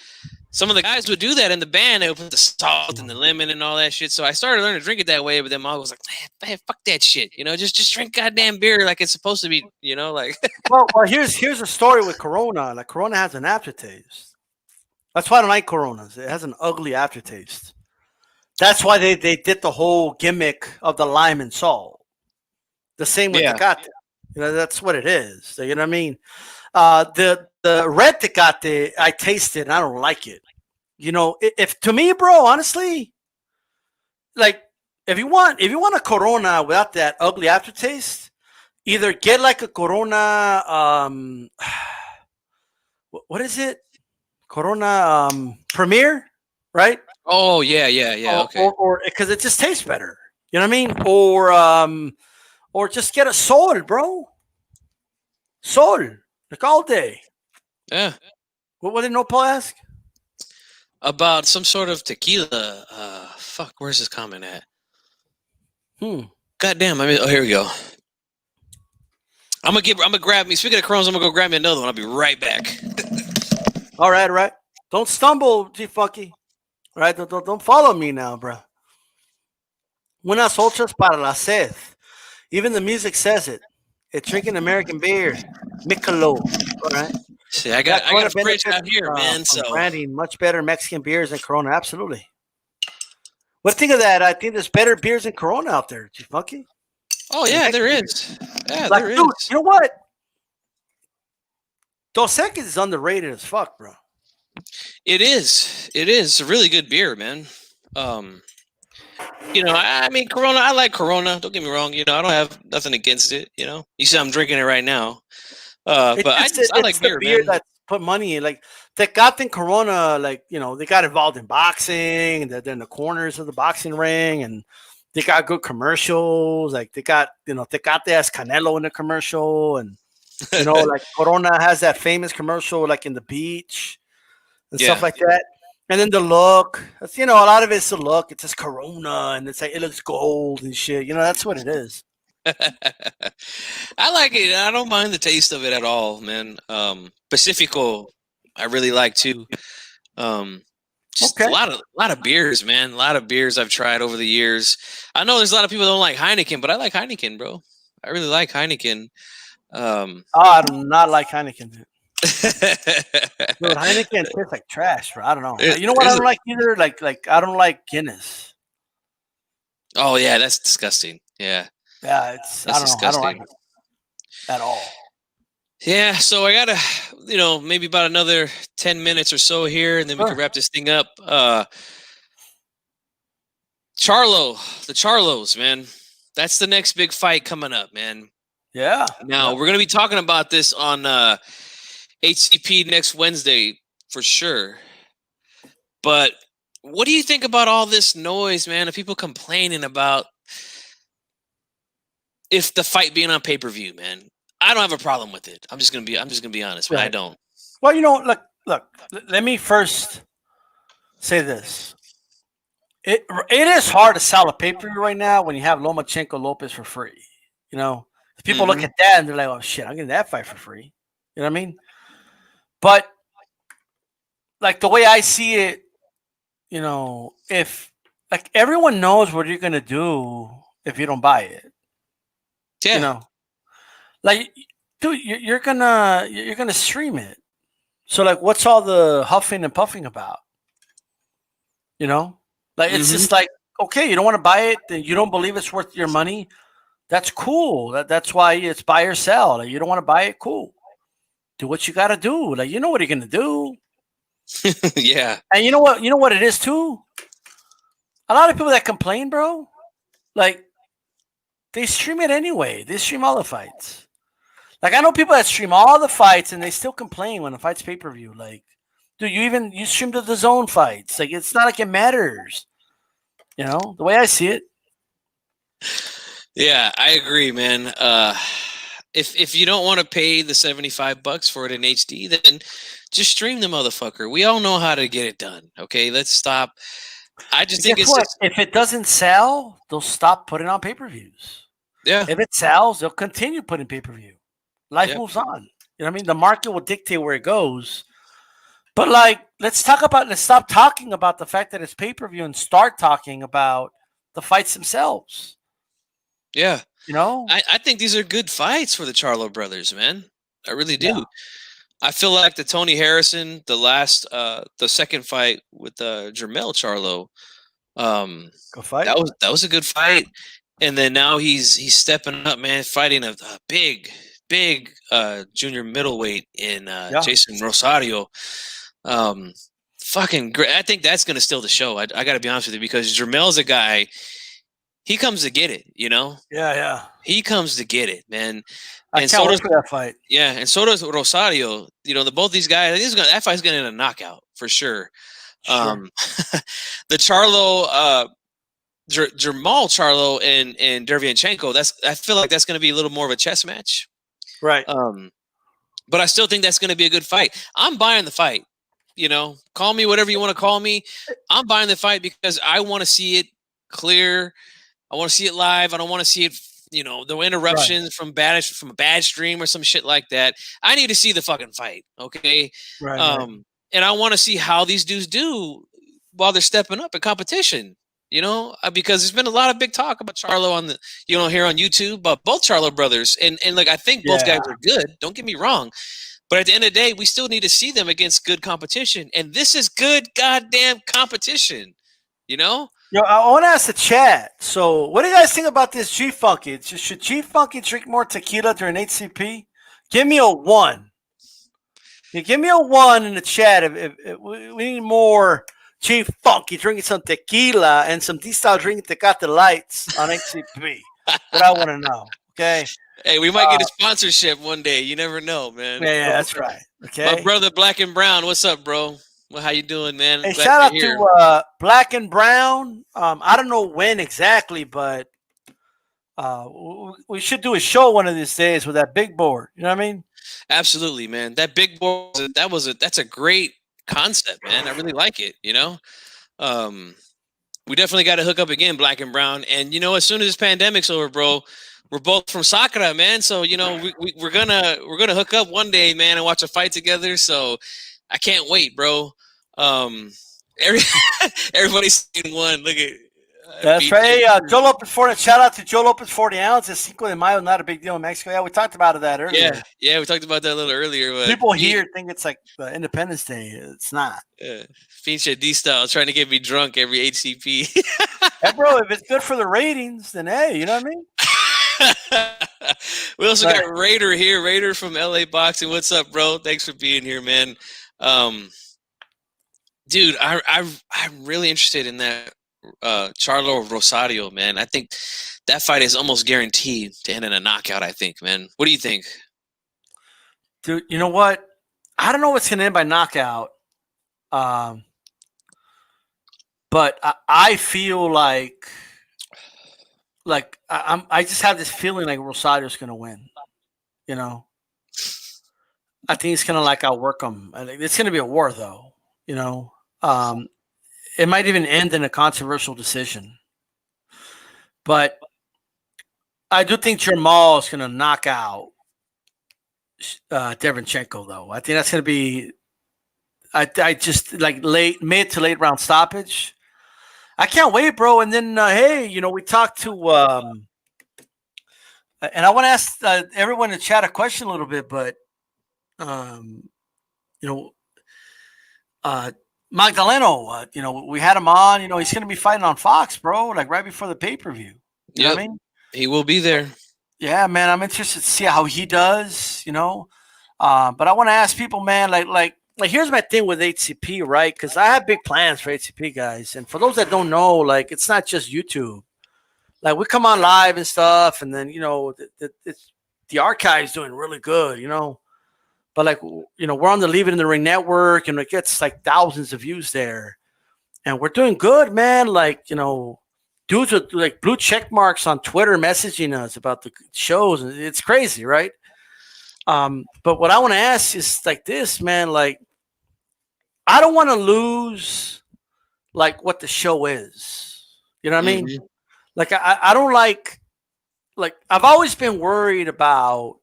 Speaker 4: Some of the guys would do that in the band. They would put the salt and the lemon and all that shit. So I started learning to drink it that way. But then my uncle was like, man, fuck that shit. Just drink goddamn beer like it's supposed to be, like.
Speaker 3: well, here's a story with Corona. Like Corona has an aftertaste. That's why I don't like Coronas. It has an ugly aftertaste. That's why they did the whole gimmick of the lime and salt. The same with Tecate. That's what it is. You know what I mean? The red Tecate, I tasted and I don't like it. If to me, bro, honestly, like if you want a Corona without that ugly aftertaste, either get like a Corona, what is it? Corona Premier, right?
Speaker 4: Oh yeah. Okay.
Speaker 3: Or because it just tastes better. You know what I mean? Or just get a Sol, bro. Sol, like all day.
Speaker 4: Yeah.
Speaker 3: What did Nopal ask?
Speaker 4: About some sort of tequila. Fuck, where's this comment at? Goddamn, here we go. I'm gonna grab me. Speaking of Coronas, I'm gonna go grab me another one. I'll be right back.
Speaker 3: All right. Don't stumble, G-Funky. Right? Don't follow me now, bro. Unas otras para la sed. Even the music says it. It's drinking American beer. Michelob. All right.
Speaker 4: See, I
Speaker 3: Yeah,
Speaker 4: got
Speaker 3: Corona
Speaker 4: a fridge
Speaker 3: benefits
Speaker 4: out here, man.
Speaker 3: from
Speaker 4: So
Speaker 3: branding much better Mexican beers than Corona. Absolutely. What do you think of that? I think there's better beers than Corona out there. G-Funky.
Speaker 4: oh yeah, there is. Yeah,
Speaker 3: Like,
Speaker 4: there
Speaker 3: dude,
Speaker 4: is.
Speaker 3: you know what? Dos Equis is underrated as fuck, bro.
Speaker 4: It is. It is a really good beer, man. You know, I mean, Corona. I like Corona. Don't get me wrong. You know, I don't have nothing against it. You know, you see, I'm drinking it right now. But I like
Speaker 3: It's the
Speaker 4: beer,
Speaker 3: beer
Speaker 4: man.
Speaker 3: that put money in. Like Tecate and Corona, like, you know, they got involved in boxing. And they're in the corners of the boxing ring, and they got good commercials. Like they got, you know, Tecate has Canelo in the commercial, and you know, like Corona has that famous commercial, like in the beach and stuff
Speaker 4: Yeah.
Speaker 3: like that. And then the look, that's, you know, a lot of it's the look. It says Corona, and it's like it looks gold and shit. You know, that's what it is.
Speaker 4: I like it. I don't mind the taste of it at all, man. Pacifico, I really like too. Just
Speaker 3: Okay.
Speaker 4: a lot of beers, man. A lot of beers I've tried over the years. I know there's a lot of people that don't like Heineken, but I like Heineken, bro. I really like Heineken.
Speaker 3: Oh, I do not like Heineken. Dude, Heineken tastes like trash, bro. I don't know. You know what I don't like either? Like I don't like Guinness.
Speaker 4: Oh yeah, that's disgusting. Yeah,
Speaker 3: Yeah,
Speaker 4: that's
Speaker 3: I don't know.
Speaker 4: disgusting.
Speaker 3: I don't like it at all.
Speaker 4: Yeah, so I gotta, you know, maybe about another 10 minutes or so here, and then we can wrap this thing up. The Charlos, man. That's the next big fight coming up, man.
Speaker 3: Yeah.
Speaker 4: Now we're gonna be talking about this on HCP next Wednesday for sure. But what do you think about all this noise, man, of people complaining about if the fight being on pay-per-view, man? I don't have a problem with it. I'm just gonna be honest, man. I don't.
Speaker 3: Well, you know, look. Let me first say this. It is hard to sell a pay-per-view right now when you have Lomachenko Lopez for free. You know, people look at that and they're like, "Oh shit, I'm getting that fight for free." You know what I mean? But like the way I see it, you know, if like everyone knows what you're gonna do if you don't buy it.
Speaker 4: Yeah.
Speaker 3: You know, like, dude, you're gonna stream it. So like, what's all the huffing and puffing about? You know, like it's just like, okay, you don't want to buy it, then you don't believe it's worth your money. That's cool. That's why it's buy or sell. Like, you don't want to buy it, cool. Do what you got to do. Like, you know what you're gonna do.
Speaker 4: Yeah.
Speaker 3: And you know what? You know what it is too. A lot of people that complain, bro, like they stream it anyway. They stream all the fights. Like, I know people that stream all the fights and they still complain when the fight's pay-per-view. Like, dude, you stream to the zone fights. Like, it's not like it matters. You know, the way I see it.
Speaker 4: Yeah, I agree, man. If you don't want to pay the $75 for it in HD, then just stream the motherfucker. We all know how to get it done. Okay, let's stop. I just think it's just,
Speaker 3: if it doesn't sell, they'll stop putting on pay-per-views.
Speaker 4: yeah.
Speaker 3: If it sells, they'll continue putting pay-per-view. Life moves on. You know what I mean? The market will dictate where it goes. But like, let's stop talking about the fact that it's pay-per-view and start talking about the fights themselves.
Speaker 4: Yeah.
Speaker 3: You know?
Speaker 4: I think these are good fights for the Charlo brothers, man. I really do.
Speaker 3: Yeah.
Speaker 4: I feel like the Tony Harrison, the second fight with Jermell Charlo,
Speaker 3: Good fight.
Speaker 4: that was a good fight. And then now he's stepping up, man, fighting a big junior middleweight in Jason Rosario. Fucking great. I think that's gonna steal the show. I gotta be honest with you, because Jermell's a guy. He comes to get it, you know.
Speaker 3: Yeah.
Speaker 4: He comes to get it, man.
Speaker 3: I
Speaker 4: And
Speaker 3: can't
Speaker 4: so
Speaker 3: wait
Speaker 4: does
Speaker 3: for that fight.
Speaker 4: Yeah, and so does Rosario. You know, both these guys. That fight's gonna end a knockout for sure. The Charlo, Jermall Charlo and Derevyanchenko. I feel like that's gonna be a little more of a chess match,
Speaker 3: right?
Speaker 4: But I still think that's gonna be a good fight. I'm buying the fight. You know, call me whatever you want to call me. I'm buying the fight because I want to see it clear. I want to see it live. I don't want to see it, you know, the interruptions from a bad stream or some shit like that. I need to see the fucking fight. Okay.
Speaker 3: Right.
Speaker 4: and I want to see how these dudes do while they're stepping up in competition. Because there's been a lot of big talk about Charlo on the, here on YouTube, but both Charlo brothers, and like I think both guys are good. Don't get me wrong, but at the end of the day, we still need to see them against good competition, and this is good goddamn competition.
Speaker 3: I want to ask the chat. So, what do you guys think about this G Funky? Should G Funky drink more tequila during HCP? Give me a 1. Yeah, give me a 1 in the chat. If we need more G Funky drinking some tequila and some D-Style drinking Tecate Lights on HCP. What I want to know. Okay.
Speaker 4: Hey, we might get a sponsorship one day. You never know, man.
Speaker 3: Yeah, that's right. Okay.
Speaker 4: My brother Black and Brown, what's up, bro? Well, how you doing, man?
Speaker 3: Hey, shout out to Black and Brown. I don't know when exactly, but we should do a show one of these days with that big board. You know what I mean?
Speaker 4: Absolutely, man. That big board, that's a great concept, man. I really like it. We definitely got to hook up again, Black and Brown. And as soon as this pandemic's over, bro, we're both from Sakura, man. So we're gonna hook up one day, man, and watch a fight together. So I can't wait, bro. Everybody's seen one. Look at
Speaker 3: that's right. Hey, Joe Lopez 40. Shout out to Joe Lopez 40 ounces. Cinco de Mayo, not a big deal in Mexico. Yeah, we talked about that earlier.
Speaker 4: Yeah, we talked about that a little earlier. But
Speaker 3: people here think it's like Independence Day. It's not.
Speaker 4: Finche D-Style trying to get me drunk every HCP.
Speaker 3: Hey, bro, if it's good for the ratings, then hey, you know what I mean?
Speaker 4: We also got Raider here. Raider from LA Boxing. What's up, bro? Thanks for being here, man. Dude, I'm really interested in that Charlo Rosario, man. I think that fight is almost guaranteed to end in a knockout, I think, man. What do you think?
Speaker 3: Dude, you know what? I don't know what's going to end by knockout. But I feel like I just have this feeling like Rosario's going to win. I think it's going to outwork him. It's going to be a war, though. It might even end in a controversial decision. But I do think Jamal is going to knock out Derevyanchenko, though. I think that's going to be I just mid to late round stoppage. I can't wait, bro. And then, hey, we talked to and I want to ask everyone to chat a question a little bit, but Magdaleno, we had him on. He's going to be fighting on Fox, bro, right before the pay-per-view. You know what I mean?
Speaker 4: He will be there.
Speaker 3: Yeah, man, I'm interested to see how he does, but I want to ask people, man, here's my thing with HCP, right? Because I have big plans for HCP, guys. And for those that don't know, it's not just YouTube. We come on live and stuff, and then, the archive's doing really good, But, we're on the Leave It in the Ring network, and it gets, thousands of views there. And we're doing good, man. Dudes with, blue check marks on Twitter messaging us about the shows. It's crazy, right? But what I want to ask is this, man. I don't want to lose, what the show is. You know what I mean? I don't I've always been worried about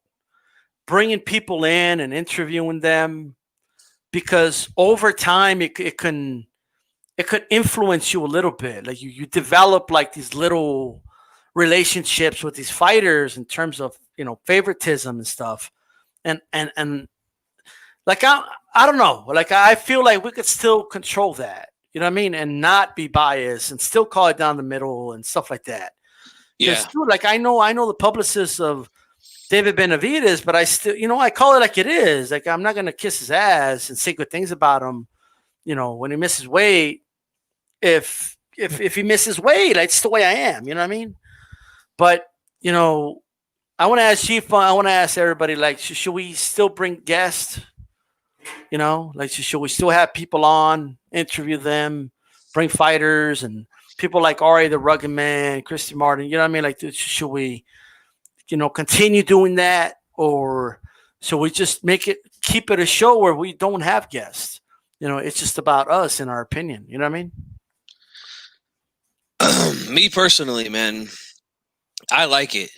Speaker 3: bringing people in and interviewing them because over time it could influence you a little bit. You develop these little relationships with these fighters in terms of favoritism and stuff, and I don't know. I feel like we could still control that. You know what I mean? And not be biased and still call it down the middle and stuff like that.
Speaker 4: Yeah.
Speaker 3: Dude, I know the publicist of David Benavidez, but I still, I call it like it is. I'm not going to kiss his ass and say good things about him, when he misses weight. If he misses weight, it's the way I am. You know what I mean? But, I want to ask Chief, I want to ask everybody, should we still bring guests? Should we still have people on, interview them, bring fighters and people like Ari the Rugged Man, Christy Martin? You know what I mean? Should we, continue doing that, or should we just keep it a show where we don't have guests? It's just about us and our opinion. You know what I mean?
Speaker 4: Me personally, man, I like it.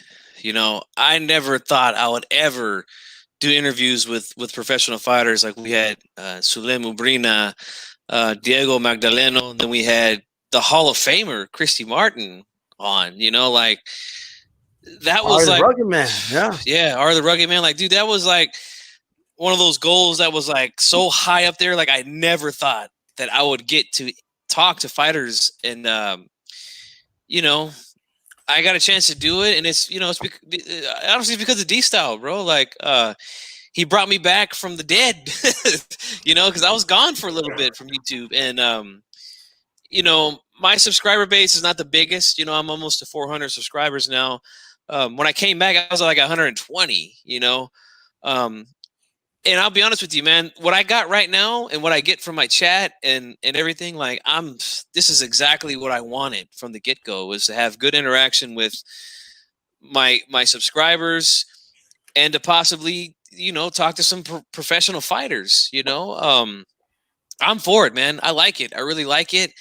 Speaker 4: I never thought I would ever do interviews with professional fighters. Like we had Sulem Ubrina, Diego Magdaleno, and then we had the Hall of Famer Christy Martin on. You know, like that was like
Speaker 3: Rugged Man.
Speaker 4: yeah, the Rugged Man. Like, dude, that was like one of those goals that was like so high up there. Like I never thought that I would get to talk to fighters, and you know, I got a chance to do it, and it's honestly because of D-Style, bro. Like he brought me back from the dead, you know, because I was gone for a little bit from YouTube, and you know, my subscriber base is not the biggest. You know, I'm almost to 400 subscribers now. When I came back, I was at like 120. You know. And I'll be honest with you, man, what I got right now and what I get from my chat and everything, like this is exactly what I wanted from the get-go, was to have good interaction with my subscribers and to possibly, you know, talk to some professional fighters, you know. I'm for it, man. I like it. I really like it.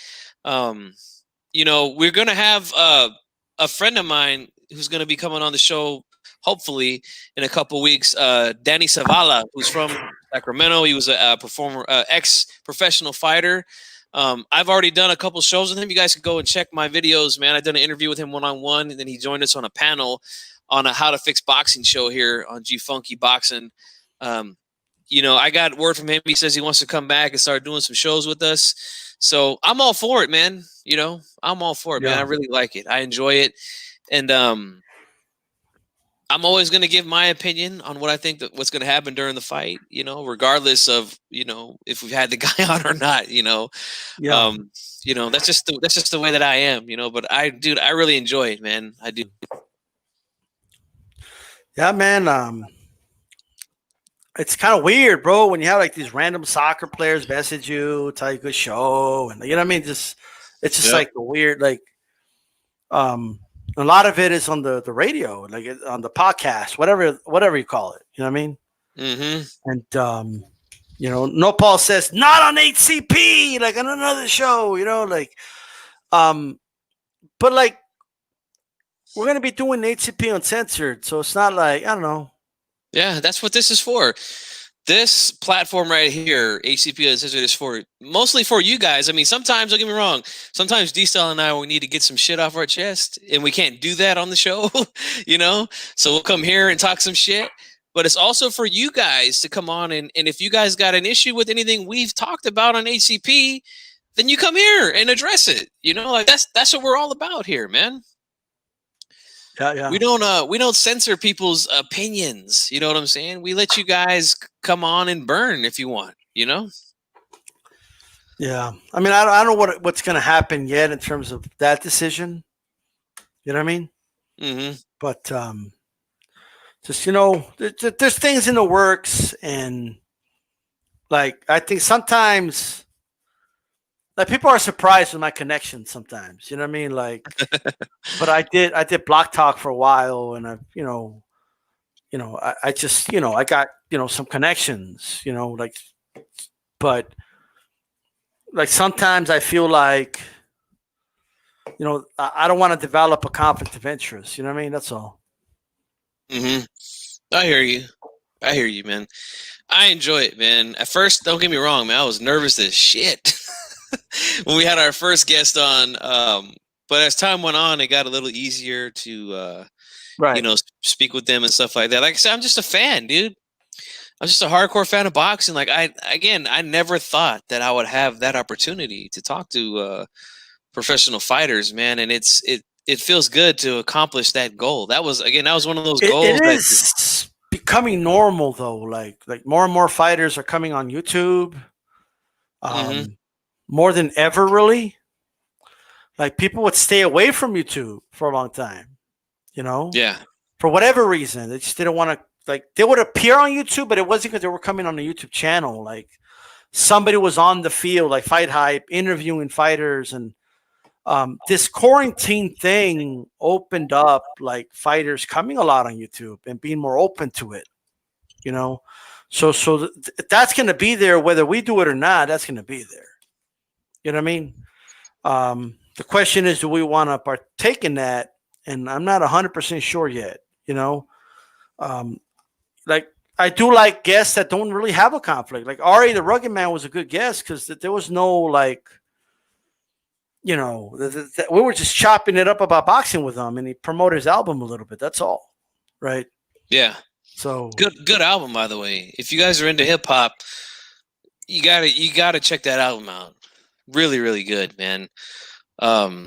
Speaker 4: You know, we're going to have a friend of mine who's going to be coming on the show hopefully in a couple weeks, Danny Zavala, who's from Sacramento. He was a performer, ex-professional fighter. I've already done a couple shows with him. You guys can go and check my videos, man. I've done an interview with him one-on-one, and then he joined us on a panel on a How to Fix Boxing show here on G Funky Boxing. You know, I got word from him. He says he wants to come back and start doing some shows with us. So I'm all for it, man. You know, I'm all for it, man. I really like it. I enjoy it. And I'm always going to give my opinion on what I think that what's going to happen during the fight, you know, regardless of, you know, if we've had the guy on or not, you know. You know, that's just the way that I am, you know, but I really enjoy it, man. I do.
Speaker 3: Yeah, man. It's kind of weird, bro, when you have like these random soccer players message you, tell you good show, and you know what I mean? It's just like a weird, like, a lot of it is on the radio, like on the podcast, whatever you call it. You know what I mean?
Speaker 4: Mm-hmm.
Speaker 3: And you know, No Paul says not on HCP, like on another show. You know, like, but like we're gonna be doing HCP Uncensored, so it's not like, I don't know.
Speaker 4: Yeah, that's what this is for. This platform right here, HCP Uncensored, is for mostly for you guys. I mean, sometimes, don't get me wrong, sometimes D-Style and I, we need to get some shit off our chest, and we can't do that on the show, you know? So we'll come here and talk some shit. But it's also for you guys to come on, and if you guys got an issue with anything we've talked about on HCP, then you come here and address it. You know, like that's what we're all about here, man.
Speaker 3: Yeah.
Speaker 4: We don't censor people's opinions. You know what I'm saying? We let you guys come on and burn if you want, you know?
Speaker 3: Yeah. I mean, I don't know what's going to happen yet in terms of that decision. You know what I mean?
Speaker 4: Mm-hmm.
Speaker 3: But just, you know, there's things in the works, and like I think sometimes like people are surprised with my connection sometimes. You know what I mean? Like, but I did Block Talk for a while, and I just, you know, I got, you know, some connections, you know, like, but like sometimes I feel like, you know, I don't want to develop a conflict of interest. You know what I mean? That's all.
Speaker 4: Mm-hmm. I hear you, man. I enjoy it, man. At first, don't get me wrong, man, I was nervous as shit when we had our first guest on. But as time went on, it got a little easier to, you know, speak with them and stuff like that. Like I said, I'm just a fan, dude. I'm just a hardcore fan of boxing. Like I never thought that I would have that opportunity to talk to professional fighters, man. And it feels good to accomplish that goal. That was one of those goals.
Speaker 3: It is becoming normal though. Like more and more fighters are coming on YouTube. More than ever, really. Like people would stay away from YouTube for a long time, you know?
Speaker 4: Yeah.
Speaker 3: For whatever reason. They just didn't want to, like, they would appear on YouTube, but it wasn't because they were coming on the YouTube channel. Like somebody was on the field, like Fight Hype, interviewing fighters. And this quarantine thing opened up like fighters coming a lot on YouTube and being more open to it, you know? So that's going to be there, whether we do it or not, that's going to be there. You know what I mean? The question is, do we want to partake in that? And I'm not 100% sure yet, you know? Like I do like guests that don't really have a conflict. Like Ari the Rugged Man was a good guest because there was no like, we were just chopping it up about boxing with him, and he promoted his album a little bit. That's all, right?
Speaker 4: Yeah.
Speaker 3: So
Speaker 4: Good album, by the way. If you guys are into hip hop, you gotta check that album out. Really, really good, man.
Speaker 3: Yeah.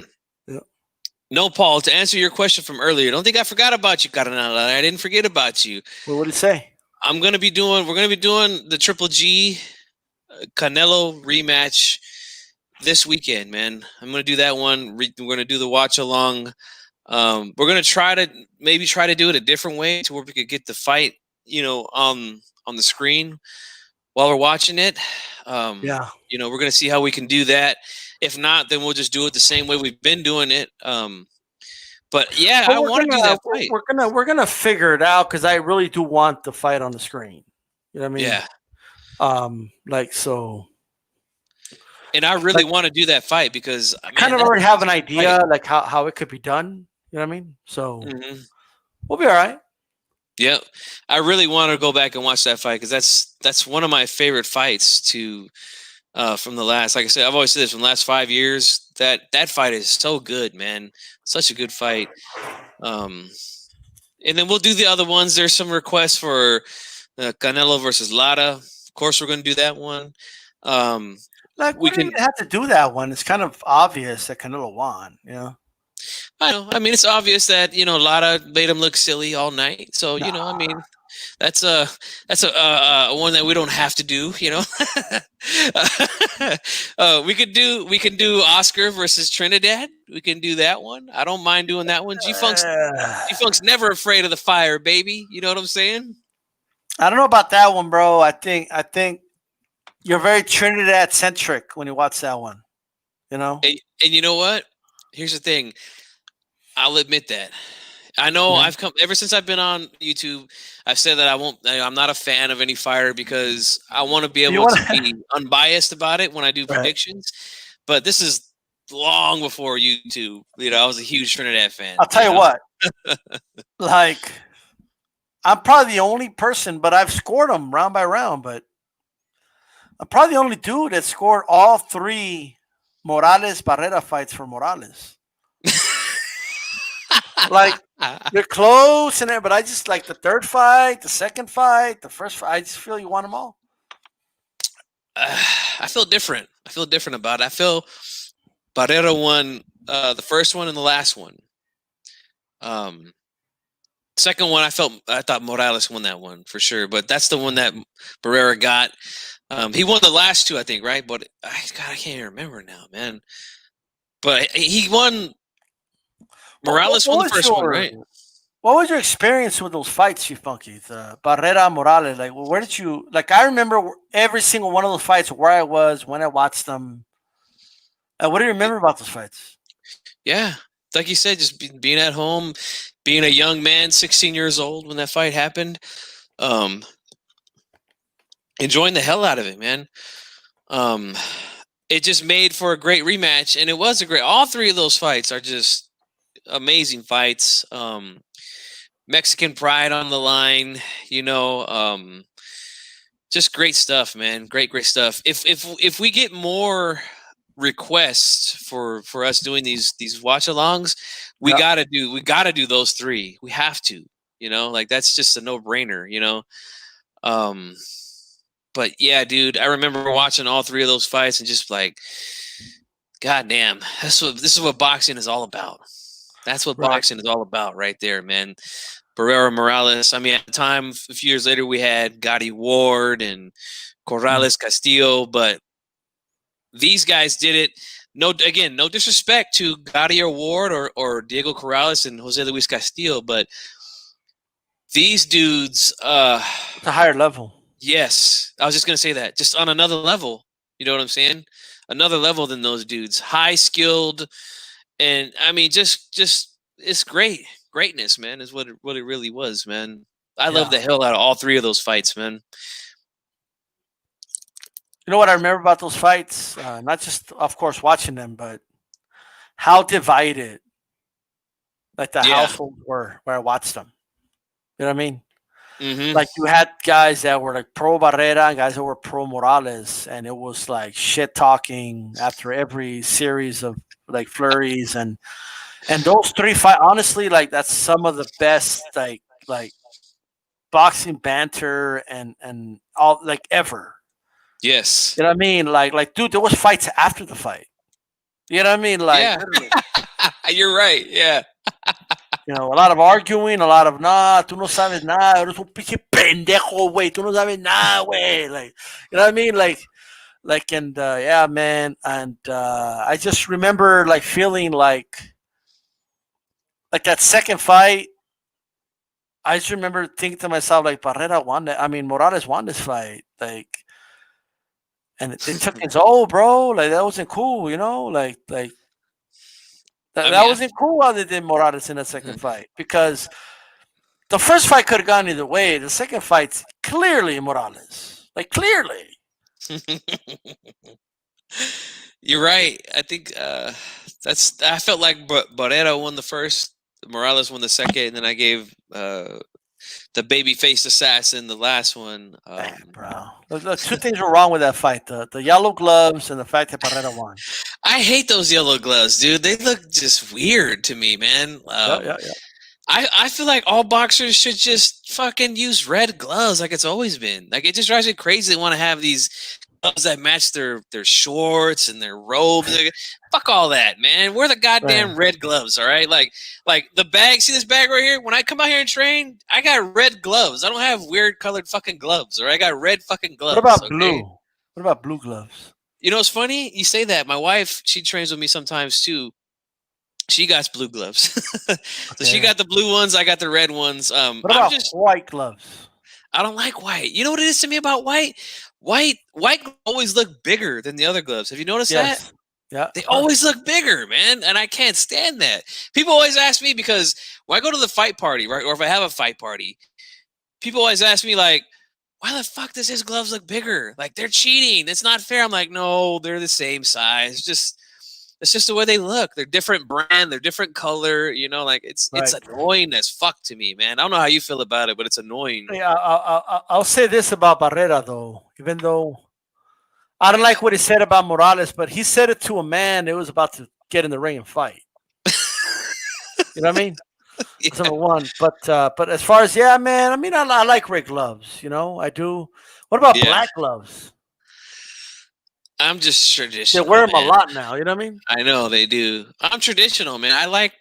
Speaker 4: No, Paul, to answer your question from earlier, don't think I forgot about you, Carnal. I didn't forget about you.
Speaker 3: Well, what did he say?
Speaker 4: We're gonna be doing the Triple G Canelo rematch this weekend, man. I'm gonna do that one. We're gonna do the watch along. We're gonna try to do it a different way to where we could get the fight, on the screen while we're watching it.
Speaker 3: Yeah.
Speaker 4: We're gonna see how we can do that. If not, then we'll just do it the same way we've been doing it. But yeah, I want to do that fight.
Speaker 3: We're gonna figure it out because I really do want the fight on the screen. You know what I mean?
Speaker 4: Yeah.
Speaker 3: So.
Speaker 4: And I really want to do that fight because
Speaker 3: I kind of already have an idea like how it could be done. You know what I mean? So we'll be all right.
Speaker 4: Yeah, I really want to go back and watch that fight because that's one of my favorite fights from the last. Like I said, I've always said this from the last 5 years. That fight is so good, man. Such a good fight. And then we'll do the other ones. There's some requests for Canelo versus Lara. Of course, we're going to do that one.
Speaker 3: We don't even have to do that one. It's kind of obvious that Canelo won. Yeah.
Speaker 4: I know. I mean, it's obvious that Lara made him look silly all night. So that's a one that we don't have to do. We can do Oscar versus Trinidad. We can do that one. I don't mind doing that one. G-Funk's never afraid of the fire, baby. You know what I'm saying?
Speaker 3: I don't know about that one, bro. I think you're very Trinidad centric when you watch that one.
Speaker 4: And you know what? Here's the thing. I'll admit that. I know I've come ever since I've been on YouTube. I've said that I'm not a fan of any fighter because I want to be able to be unbiased about it when I do predictions. But this is long before YouTube. I was a huge Trinidad fan.
Speaker 3: I'll tell you what. Like, I'm probably the only person, but I've scored them round by round. But I'm probably the only dude that scored all 3 Morales Barrera fights for Morales. Like, they're close and but I just like the third fight, the second fight, the first fight. I just feel you want them all.
Speaker 4: I feel different. I feel different about it. I feel Barrera won the first one and the last one. Second one, I thought Morales won that one for sure, but that's the one that Barrera got. He won the last 2, I think, right? But I can't even remember now, man. But he won. Morales won the first one, right?
Speaker 3: What was your experience with those fights, you funky? The Barrera Morales, like, where did you like? I remember every single one of those fights, where I was when I watched them. What do you remember about those fights?
Speaker 4: Yeah, like you said, just being at home, being a young man, 16 years old when that fight happened, enjoying the hell out of it, man. It just made for a great rematch, and it was a great. All 3 of those fights are just amazing fights. Mexican pride on the line, just great stuff, man. Great stuff. If we get more requests for us doing these watch alongs, we gotta do those 3. We have to, like that's just a no-brainer, But yeah, dude, I remember watching all 3 of those fights and just like, God damn, this is what boxing is all about. That's what boxing is all about right there, man. Barrera Morales. I mean, at the time, a few years later, we had Gotti Ward and Corrales Castillo, but these guys did it. No disrespect to Gotti or Ward or Diego Corrales and Jose Luis Castillo, but these dudes,
Speaker 3: it's a higher level.
Speaker 4: Yes, I was just gonna say that, just on another level. You know what I'm saying? Another level than those dudes. High skilled. And I mean, just it's greatness, man, is what it really was, man. I love the hell out of all 3 of those fights, man.
Speaker 3: You know what I remember about those fights? Not just, of course, watching them, but how divided, like the households were where I watched them. You know what I mean?
Speaker 4: Mm-hmm.
Speaker 3: Like you had guys that were like pro Barrera and guys that were pro Morales, and it was like shit talking after every series of like flurries and those three fight. Honestly, like that's some of the best like boxing banter and all like ever.
Speaker 4: Yes.
Speaker 3: You know what I mean? Like dude, there was fights after the fight. You know what I mean? Like
Speaker 4: Yeah.
Speaker 3: literally.
Speaker 4: You're right. Yeah.
Speaker 3: You know, a lot of arguing, a lot of nah, tú no sabes nada, eres un pinche pendejo, güey, tú no sabes nada, güey. Like, you know what I mean? Like, and yeah, man, and I just remember like feeling like that second fight. I just remember thinking to myself like, Barrera won that. I mean, Morales won this fight, like, and it took his bro. Like that wasn't cool, you know, like that,
Speaker 4: I
Speaker 3: that
Speaker 4: mean,
Speaker 3: wasn't cool how they did Morales in that second fight because the first fight could have gone either way. The second fight's clearly Morales. Like clearly.
Speaker 4: you're right. I think I felt like Barrera won the first, Morales won the second, and then I gave the babyface assassin the last one.
Speaker 3: Bro. The two things were wrong with that fight. The yellow gloves and the fact that Barrera won.
Speaker 4: I hate those yellow gloves, dude. They look just weird to me, man.
Speaker 3: Yeah.
Speaker 4: I feel like all boxers should just fucking use red gloves like it's always been. Like it just drives me crazy. They want to have these gloves that match their shorts and their robes. Fuck all that, man. Wear the goddamn red gloves, all right? Like the bag. See this bag right here? When I come out here and train, I got red gloves. I don't have weird colored fucking gloves, all right? I got red fucking gloves.
Speaker 3: What about
Speaker 4: okay?
Speaker 3: blue? What about blue gloves?
Speaker 4: You know, it's funny you say that. My wife, she trains with me sometimes too. She got blue gloves. So she got the blue ones. I got the red ones.
Speaker 3: What about white gloves?
Speaker 4: I don't like white. You know what it is to me about white? White always look bigger than the other gloves. Have you noticed that?
Speaker 3: Yeah.
Speaker 4: They always look bigger, man. And I can't stand that. People always ask me because when I go to the fight party, right? Or if I have a fight party, people always ask me like, why the fuck does his gloves look bigger? Like they're cheating. It's not fair. I'm like, no, they're the same size. It's just the way they look. They're different brand. They're different color. You know, like it's annoying as fuck to me, man. I don't know how you feel about it, but it's annoying.
Speaker 3: Yeah, I'll say this about Barrera though, even though I don't like what he said about Morales, but he said it to a man that was about to get in the ring and fight. You know what I mean?
Speaker 4: Yeah.
Speaker 3: That's number one. But as far as man, I mean I like red gloves. You know, I do. What about black gloves?
Speaker 4: I'm just traditional.
Speaker 3: They wear them a lot now. You know what I mean?
Speaker 4: I know they do. I'm traditional, man. I like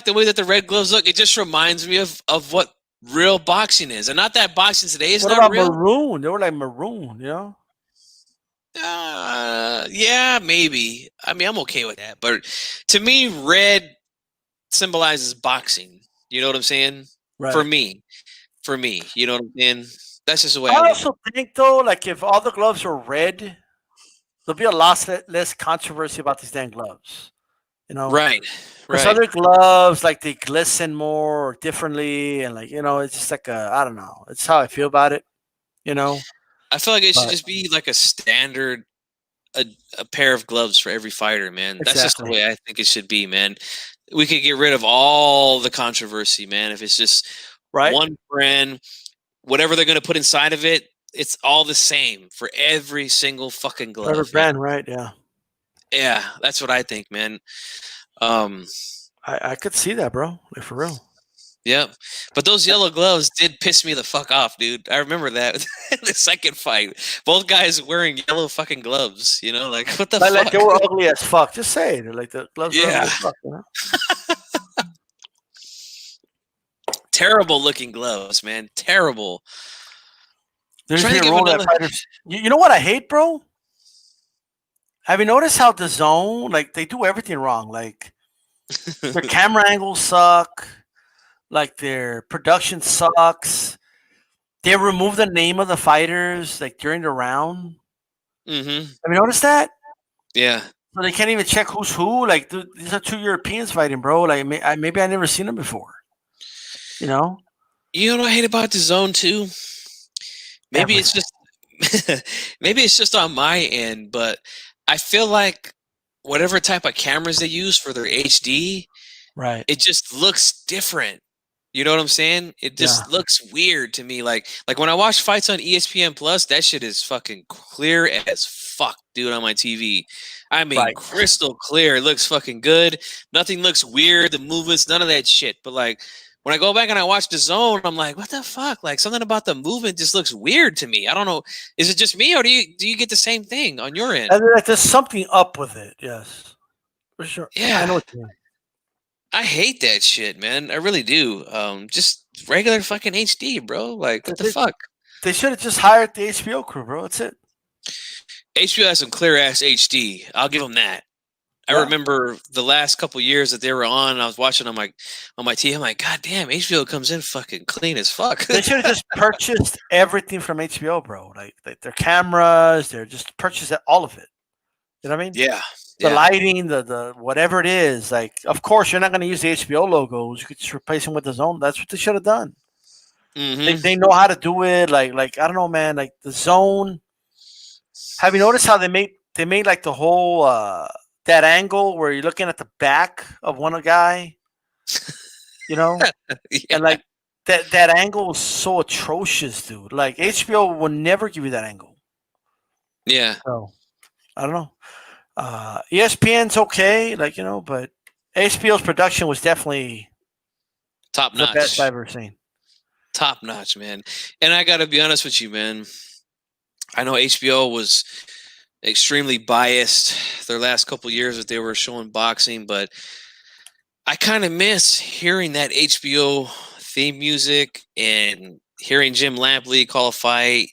Speaker 4: the way that the red gloves look. It just reminds me of what real boxing is, and not that boxing today is not real.
Speaker 3: What about maroon? They were like maroon, you know?
Speaker 4: Yeah, maybe. I mean, I'm okay with that. But to me, red symbolizes boxing. You know what I'm saying?
Speaker 3: Right.
Speaker 4: For me, you know what I'm saying? That's just the way
Speaker 3: I also think though, like if all the gloves were red, there'll be a lot less controversy about these damn gloves. You know?
Speaker 4: Right.
Speaker 3: Because other gloves, like they glisten more or differently, and like it's just like I don't know. It's how I feel about it. You know.
Speaker 4: I feel like it should just be like a standard, a pair of gloves for every fighter, man. Exactly. That's just the way I think it should be, man. We could get rid of all the controversy, man. If it's just one brand, whatever they're going to put inside of it, it's all the same for every single fucking glove.
Speaker 3: Whatever brand, right? Yeah.
Speaker 4: Yeah, that's what I think, man.
Speaker 3: I could see that, bro. Like for real.
Speaker 4: Yep. But those yellow gloves did piss me the fuck off, dude. I remember that in the second fight. Both guys wearing yellow fucking gloves, you know? Like, what the fuck?
Speaker 3: Like they were ugly as fuck. Just say it. Like the gloves were ugly as fuck, you know?
Speaker 4: Terrible looking gloves, man. Terrible.
Speaker 3: There's a rule that fighters. You know what I hate, bro? Have you noticed how the zone, like, they do everything wrong? Like, their camera angles suck. Like, their production sucks. They remove the name of the fighters, like, during the round.
Speaker 4: Mm-hmm.
Speaker 3: Have you noticed that?
Speaker 4: Yeah.
Speaker 3: So they can't even check who's who. Like, these are two Europeans fighting, bro. Like, maybe I never seen them before. You know?
Speaker 4: You know what I hate about the zone, too? Maybe it's just on my end, but I feel like whatever type of cameras they use for their HD,
Speaker 3: right,
Speaker 4: it just looks different. You know what I'm saying? It just looks weird to me. Like when I watch fights on ESPN Plus, that shit is fucking clear as fuck, dude, on my TV. I mean, crystal clear. It looks fucking good. Nothing looks weird. The movements, none of that shit. But like when I go back and I watch the zone, I'm like, what the fuck? Like something about the movement just looks weird to me. I don't know. Is it just me, or do you get the same thing on your end?
Speaker 3: And like, there's something up with it. Yes, for sure.
Speaker 4: Yeah,
Speaker 3: I know what you mean.
Speaker 4: I hate that shit, man. I really do. Just regular fucking HD, bro. Like, what the fuck?
Speaker 3: They should have just hired the HBO crew, bro. That's it.
Speaker 4: HBO has some clear ass HD. I'll give them that. I remember the last couple years that they were on. I was watching on my TV. I'm like, God damn, HBO comes in fucking clean as fuck.
Speaker 3: They should have just purchased everything from HBO, bro. Like their cameras, they're just purchased all of it. You know what I mean?
Speaker 4: Yeah.
Speaker 3: The lighting, the whatever it is. Like, of course, you're not going to use the HBO logos. You could just replace them with the zone. That's what they should have done.
Speaker 4: Mm-hmm.
Speaker 3: They know how to do it. Like I don't know, man. Like the zone. Have you noticed how they made like the whole that angle where you're looking at the back of one guy, you know, and like that angle was so atrocious, dude. Like HBO will never give you that angle.
Speaker 4: Yeah.
Speaker 3: So I don't know. ESPN's okay, like but HBO's production was definitely
Speaker 4: top notch.
Speaker 3: The best I've ever seen.
Speaker 4: Top notch, man. And I got to be honest with you, man. I know HBO was extremely biased their last couple years that they were showing boxing, but I kind of miss hearing that HBO theme music and hearing Jim Lampley call a fight,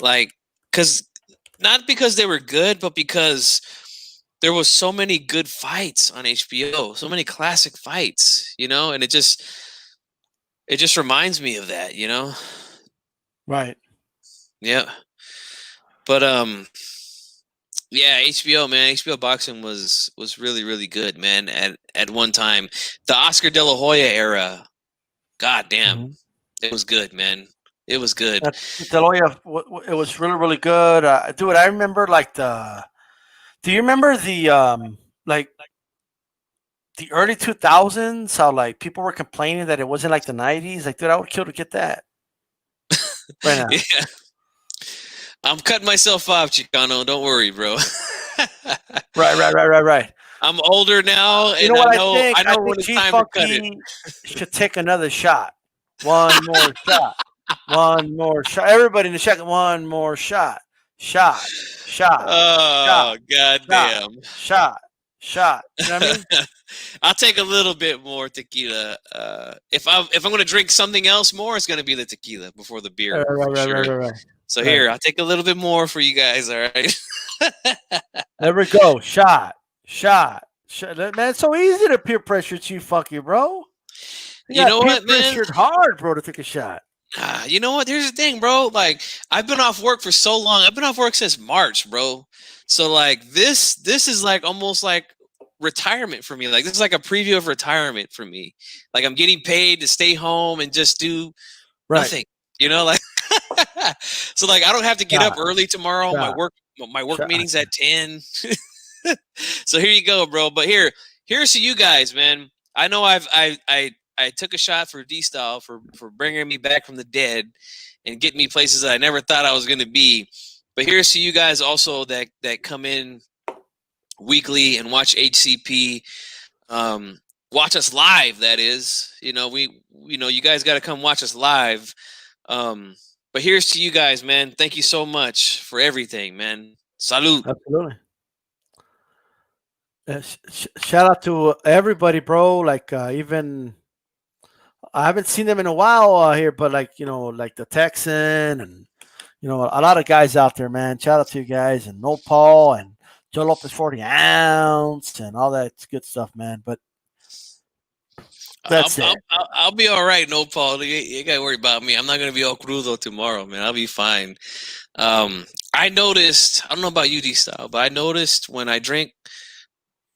Speaker 4: like, not because they were good, but because there was so many good fights on HBO, so many classic fights, and it just reminds me of that,
Speaker 3: Right.
Speaker 4: Yeah. But yeah, HBO, man. HBO boxing was really, really good, man. At one time, the Oscar De La Hoya era, god damn, it was good, man. It was good.
Speaker 3: De La Hoya, it was really, really good. Dude, I remember do you remember the the early 2000s? How like people were complaining that it wasn't like the 90s. Like, dude, I would kill to get that right now.
Speaker 4: Yeah. I'm cutting myself off, Chicano. Don't worry, bro.
Speaker 3: Right.
Speaker 4: I'm older now, and
Speaker 3: what
Speaker 4: I know when
Speaker 3: think
Speaker 4: it's time to cut it.
Speaker 3: Should take another shot. One more shot. One more shot. Everybody in the check. One more shot. Shot.
Speaker 4: Oh, goddamn.
Speaker 3: Shot. You know what I mean?
Speaker 4: I'll take a little bit more tequila. If I'm going to drink something else more, it's going to be the tequila before the beer.
Speaker 3: Right.
Speaker 4: So here, I'll take a little bit more for you guys. All right.
Speaker 3: There we go. Shot. Man, it's so easy to peer pressure you, bro.
Speaker 4: You know what, man?
Speaker 3: Pressured hard, bro, to take a shot.
Speaker 4: You know what? Here's the thing, bro. Like, I've been off work for so long. I've been off work since March, bro. So like this is like almost like retirement for me. Like this is like a preview of retirement for me. Like I'm getting paid to stay home and just do nothing. Like so like I don't have to get up early tomorrow. My work meeting's at 10. So here you go, bro. But here's to you guys, man. I know I took a shot for D-Style for bringing me back from the dead and getting me places that I never thought I was going to be. But here's to you guys also that come in weekly and watch HCP. Watch us live, that is. You guys got to come watch us live. But here's to you guys, man. Thank you so much for everything, man. Salud.
Speaker 3: Absolutely. Shout out to everybody, bro. Like even I haven't seen them in a while here, but like the Texan and a lot of guys out there, man. Shout out to you guys and No Paul and Joe Lopez 40 ounce and all that good stuff, man. But that's it.
Speaker 4: I'll be all right, No Paul. You got to worry about me. I'm not gonna be all crudo tomorrow, man. I'll be fine. I noticed. I don't know about you, D-Style, but I noticed when I drink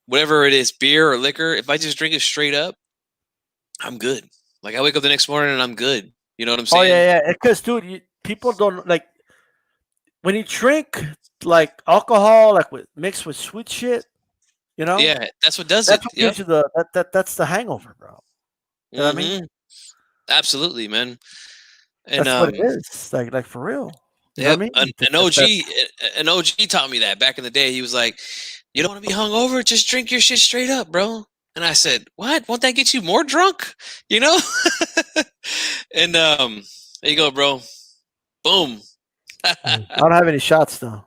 Speaker 4: whatever it is, beer or liquor, if I just drink it straight up, I'm good. Like I wake up the next morning and I'm good. You know what I'm saying?
Speaker 3: Oh yeah. Because dude, people don't like when you drink like alcohol, like mixed with sweet shit.
Speaker 4: Yeah, that's what does
Speaker 3: that's
Speaker 4: it.
Speaker 3: What gives you that's the hangover, bro. You know what I mean?
Speaker 4: Absolutely, man. And
Speaker 3: That's what it is. Like for real. You know
Speaker 4: yep,
Speaker 3: what I mean?
Speaker 4: an OG taught me that back in the day. He was like, "You don't want to be hungover? Just drink your shit straight up, bro." And I said, "What? Won't that get you more drunk?" You know? And there you go, bro. Boom.
Speaker 3: I don't have any shots though.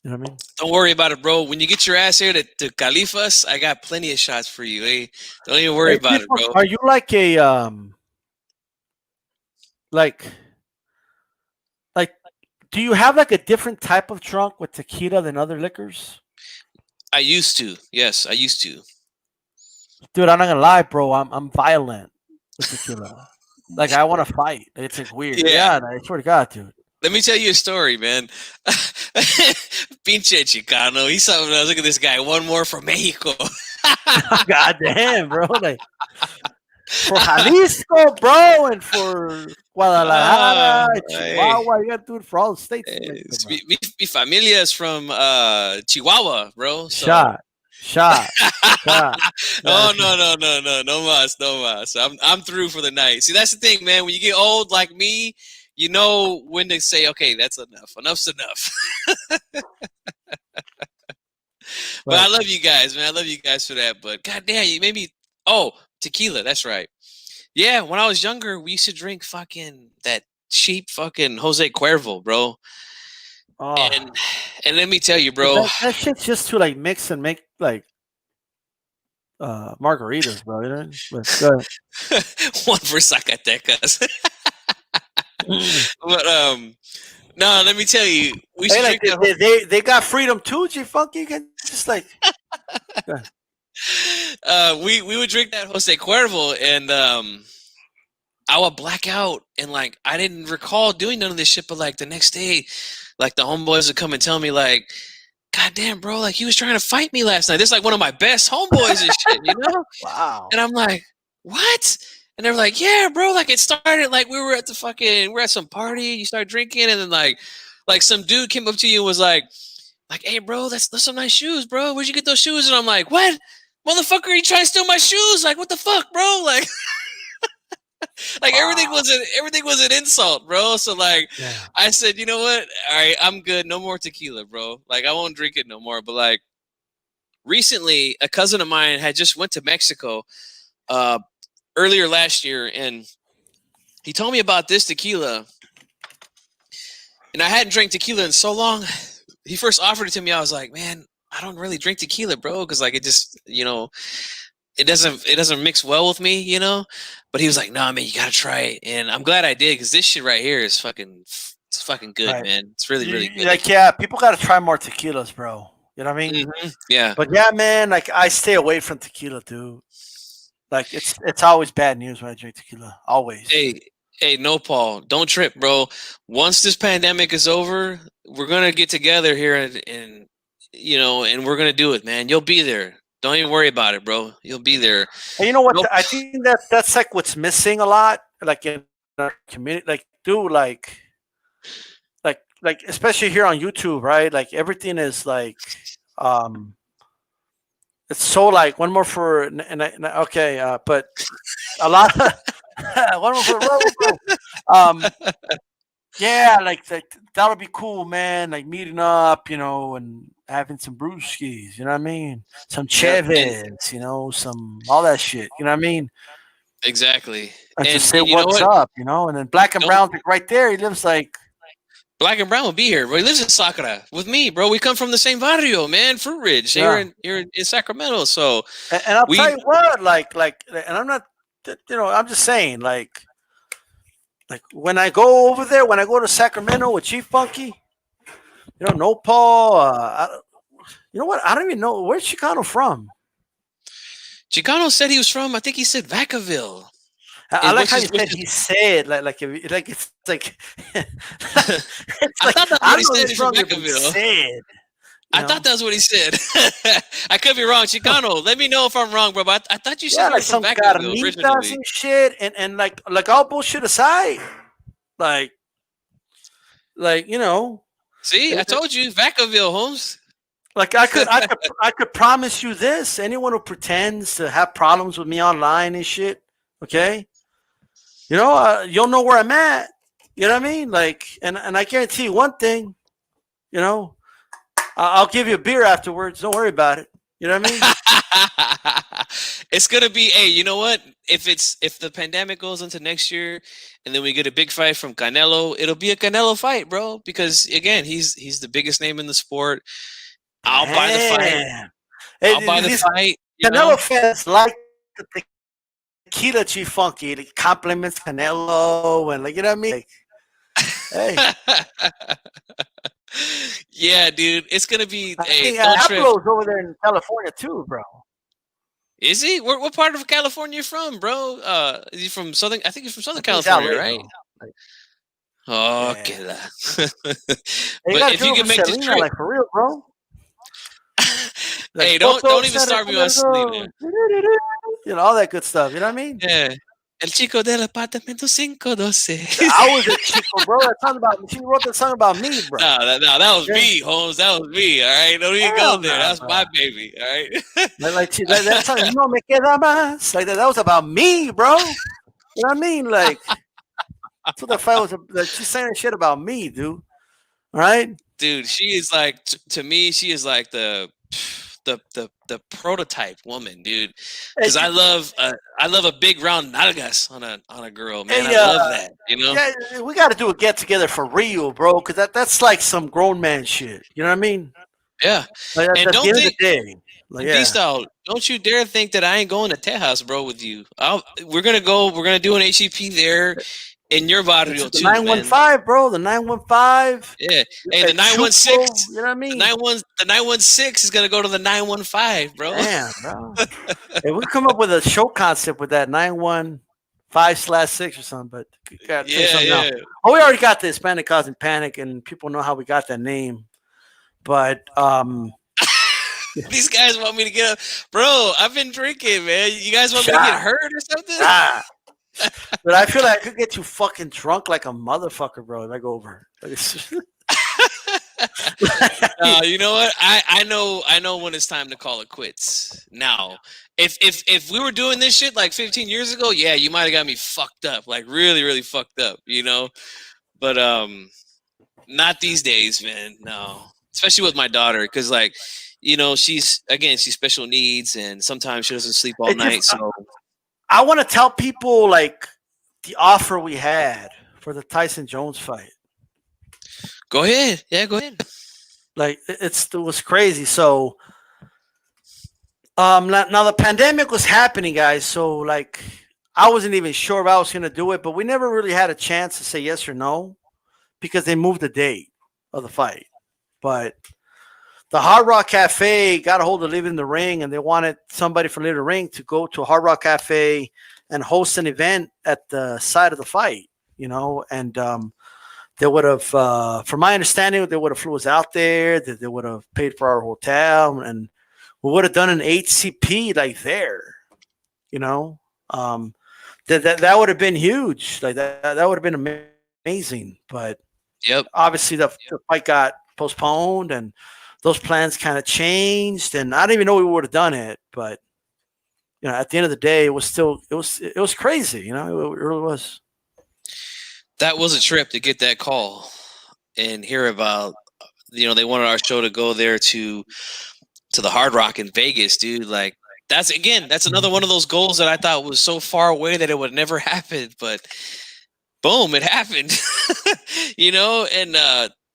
Speaker 3: You know what I mean?
Speaker 4: Don't worry about it, bro. When you get your ass here to Califas, I got plenty of shots for you. Hey, don't even worry about it, bro.
Speaker 3: Are you like a like do you have like a different type of drunk with tequila than other liquors?
Speaker 4: I used to. Yes, I used to.
Speaker 3: Dude, I'm not gonna lie, bro. I'm violent with tequila. Like I want to fight. It's like weird. Yeah, I swear to God, dude.
Speaker 4: Let me tell you a story, man. Pinche Chicano. He saw when I was looking at this guy. One more from Mexico.
Speaker 3: God damn, bro. Like for Jalisco, bro, and for Guadalajara, Chihuahua. You gotta do it for all the states.
Speaker 4: Mi familia is from Chihuahua, bro. So.
Speaker 3: Shot.
Speaker 4: Oh no mas. I'm through for the night. See, that's the thing, man. When you get old like me, you know when to say, okay, that's enough. Enough's enough. But I love you guys, man. I love you guys for that. But goddamn, you made me. Oh, tequila. That's right. Yeah, when I was younger, we used to drink fucking that cheap fucking Jose Cuervo, bro. Oh. And let me tell you, bro,
Speaker 3: that shit's just to like mix and make like margaritas, bro. You know?
Speaker 4: One for Zacatecas. But no, let me tell you, we should
Speaker 3: like, they got freedom too, G Funky. Just like
Speaker 4: we would drink that Jose Cuervo, and I would black out, and like I didn't recall doing none of this shit, but like the next day, like the homeboys would come and tell me like, God damn, bro, like he was trying to fight me last night. This is like one of my best homeboys and shit, you know?
Speaker 3: Wow.
Speaker 4: And I'm like, what? And they were like, yeah, bro, like it started like we're at some party, you start drinking, and then like some dude came up to you and was like, hey, bro, that's some nice shoes, bro. Where'd you get those shoes? And I'm like, what? Motherfucker, are you trying to steal my shoes? Like, what the fuck, bro? Like like wow. everything was an insult, bro. So like I said, you know what? All right, I'm good. No more tequila, bro. Like I won't drink it no more. But like recently, a cousin of mine had just went to Mexico earlier last year, and he told me about this tequila. And I hadn't drank tequila in so long. He first offered it to me. I was like, man, I don't really drink tequila, bro, because like it just, you know, it doesn't mix well with me, you know. But he was like, "Nah, man, you gotta try it." And I'm glad I did, because this shit right here is fucking good, right. Man. It's really good.
Speaker 3: Like, yeah, people gotta try more tequilas, bro. You know what I mean?
Speaker 4: Mm-hmm. Yeah.
Speaker 3: But yeah, man, like I stay away from tequila, dude. Like it's always bad news when I drink tequila. Always.
Speaker 4: Hey, no, Paul, don't trip, bro. Once this pandemic is over, we're gonna get together here and you know, and we're gonna do it, man. You'll be there. Don't even worry about it, bro. You'll be there.
Speaker 3: And you know what? I think that's like what's missing a lot, like in our community. Like, dude, like especially here on YouTube, right? Like everything is like, it's so like one more for okay, but a lot. One more for yeah, like that'll be cool, man. Like meeting up, you know, and having some brewskis, you know what I mean? Some Cheves, you know, some all that shit, you know what I mean?
Speaker 4: Exactly.
Speaker 3: And just say what's up, you know. And then Black and Brown's like right there. He lives like
Speaker 4: Black and Brown will be here, bro. He lives in Sakura with me, bro. We come from the same barrio, man. Fruit Ridge, here in Sacramento. So,
Speaker 3: and I'll tell you what, like, and I'm not, you know, I'm just saying, like when I go over there, when I go to Sacramento with Chief Funky, you know, no Paul. You know what? I don't even know where's Chicano from.
Speaker 4: Chicano said he was from. I think he said Vacaville.
Speaker 3: I like how you said he said like it's like.
Speaker 4: I thought that's what he said. From Vacaville. I thought that's what he said. I could be wrong, Chicano. Let me know if I'm wrong, bro. But I thought you said
Speaker 3: like some carnitas and shit, and like all bullshit aside, like you know.
Speaker 4: See, I told you, Vacaville, Holmes.
Speaker 3: Like I could promise you this: anyone who pretends to have problems with me online and shit, okay, You know, you'll know where I'm at. You know what I mean? Like, and I guarantee you one thing. You know, I'll give you a beer afterwards. Don't worry about it. You know what I mean?
Speaker 4: It's gonna be. Hey, you know what? If the pandemic goes into next year, and then we get a big fight from Canelo, it'll be a Canelo fight, bro. Because again, he's the biggest name in the sport. I'll buy the fight. I'll buy the fight.
Speaker 3: Canelo fans like the tequila Chief Funky. It compliments Canelo and like you know what I mean. Like, hey.
Speaker 4: Yeah, dude, it's gonna be.
Speaker 3: I
Speaker 4: Hey,
Speaker 3: think
Speaker 4: don't trip.
Speaker 3: Pablo's over there in California too, bro.
Speaker 4: Is he? What part of California you from, bro? Is he from Southern? I think he's from Southern
Speaker 3: He's
Speaker 4: California,
Speaker 3: LA,
Speaker 4: right?
Speaker 3: bro.
Speaker 4: Oh,
Speaker 3: Yeah.
Speaker 4: okay.
Speaker 3: Hey,
Speaker 4: But if you can make the
Speaker 3: Selena,
Speaker 4: trip,
Speaker 3: like for real, bro. Like,
Speaker 4: hey, don't even start me on Selena.
Speaker 3: You know all that good stuff. You know what I mean?
Speaker 4: Yeah. El chico del apartamento 512.
Speaker 3: I was a chico, bro. That song about she wrote that song about me, bro.
Speaker 4: No, that was me, Holmes. That was me. All right, don't even go there. That's my baby. All right.
Speaker 3: like that song, no me queda más. Like that was about me, bro. You know what I mean? Like that's what the fight was. Like, she's saying shit about me, dude. All right,
Speaker 4: dude. She is like to me. She is like the prototype woman, dude. Because I love a big round nalgas on a girl, man.
Speaker 3: Hey,
Speaker 4: I love that. You know.
Speaker 3: Yeah, we got to do a get together for real, bro. Because that's like some grown man shit. You know what I mean?
Speaker 4: Yeah.
Speaker 3: Like,
Speaker 4: and
Speaker 3: at
Speaker 4: don't
Speaker 3: the end
Speaker 4: think,
Speaker 3: of the day, like, yeah.
Speaker 4: D-Style, don't you dare think that I ain't going to Tejas, bro, with you. We're gonna go. We're gonna do an HEP there in your barrio too,
Speaker 3: 915, bro. The 915.
Speaker 4: Yeah. Hey, the 916.
Speaker 3: You know what I mean?
Speaker 4: The 916 is gonna go to the 915, bro.
Speaker 3: Damn, bro. Hey, we come up with a show concept with that 915/6 or something, but
Speaker 4: yeah.
Speaker 3: Oh, we already got the Hispanic causing panic, and people know how we got that name. But
Speaker 4: these guys want me to get up, bro. I've been drinking, man. You guys want me to get hurt or something?
Speaker 3: But I feel like I could get you fucking drunk like a motherfucker, bro. If I go over.
Speaker 4: You know what? I know when it's time to call it quits. Now, if we were doing this shit like 15 years ago, yeah, you might have got me fucked up, like really, really fucked up, you know. But not these days, man. No, especially with my daughter, because like, you know, she's special needs, and sometimes she doesn't sleep all night. So
Speaker 3: I want to tell people like the offer we had for the Tyson Jones fight.
Speaker 4: Go ahead. Yeah, go ahead.
Speaker 3: Like it was crazy. So now the pandemic was happening, guys. So like I wasn't even sure if I was gonna do it, but we never really had a chance to say yes or no because they moved the date of the fight. But the Hard Rock Cafe got a hold of Living in the Ring, and they wanted somebody from Living in the Ring to go to Hard Rock Cafe and host an event at the site of the fight, you know, and they would have, from my understanding, they would have flew us out there, they would have paid for our hotel, and we would have done an HCP like there, you know. That would have been huge. Like that would have been amazing. But obviously the fight got postponed, and those plans kind of changed, and I didn't even know we would have done it. But you know, at the end of the day, it was crazy. You know, it really was.
Speaker 4: That was a trip to get that call and hear about. You know, they wanted our show to go there to the Hard Rock in Vegas, dude. Like that's another one of those goals that I thought was so far away that it would never happen, but boom, it happened. You know, and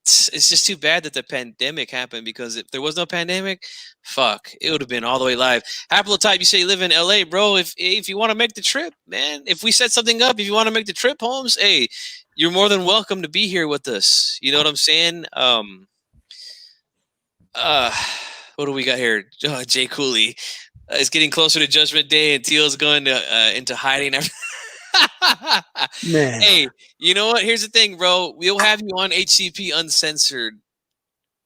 Speaker 4: it's just too bad that the pandemic happened, because if there was no pandemic, fuck, it would have been all the way live. Haplotype, you say you live in LA, bro. If you want to make the trip, man, if we set something up, if you want to make the trip, Holmes, hey, you're more than welcome to be here with us. You know what I'm saying? What do we got here? Jay Cooley. It's getting closer to Judgment Day, and Teal's going to into hiding.
Speaker 3: Man.
Speaker 4: Hey, you know what? Here's the thing, bro. We'll have you on HCP Uncensored,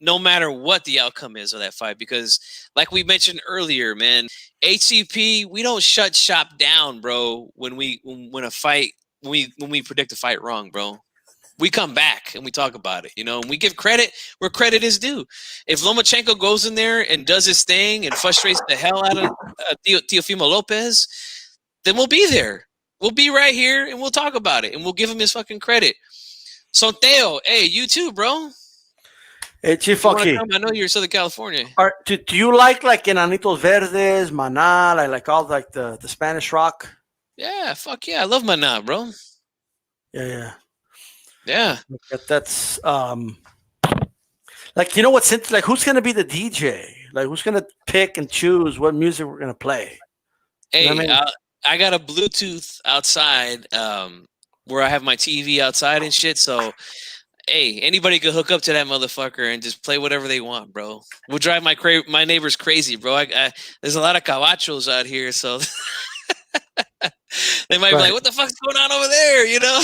Speaker 4: no matter what the outcome is of that fight, because, like we mentioned earlier, man, HCP, we don't shut shop down, bro. When we predict a fight wrong, bro. We come back and we talk about it, you know, and we give credit where credit is due. If Lomachenko goes in there and does his thing and frustrates the hell out of Teofimo Lopez, then we'll be there. we'll be right here and we'll talk about it and we'll give him his fucking credit. So Theo, hey, you too, bro.
Speaker 3: Hey, Chief Funky.
Speaker 4: I know you're in Southern California.
Speaker 3: Do you like Enanitos Verdes, Maná, like all like the Spanish rock?
Speaker 4: Yeah, fuck yeah. I love Maná, bro.
Speaker 3: Yeah. That's like, you know what's like, who's gonna be the DJ? Like, who's gonna pick and choose what music we're gonna play?
Speaker 4: Hey,
Speaker 3: you know what I mean?
Speaker 4: I got a Bluetooth outside, where I have my TV outside and shit. So, hey, anybody could hook up to that motherfucker and just play whatever they want, bro. We'll drive my neighbors crazy, bro. There's a lot of cabachos out here, so they might be like, "What the fuck's going on over there?" You know?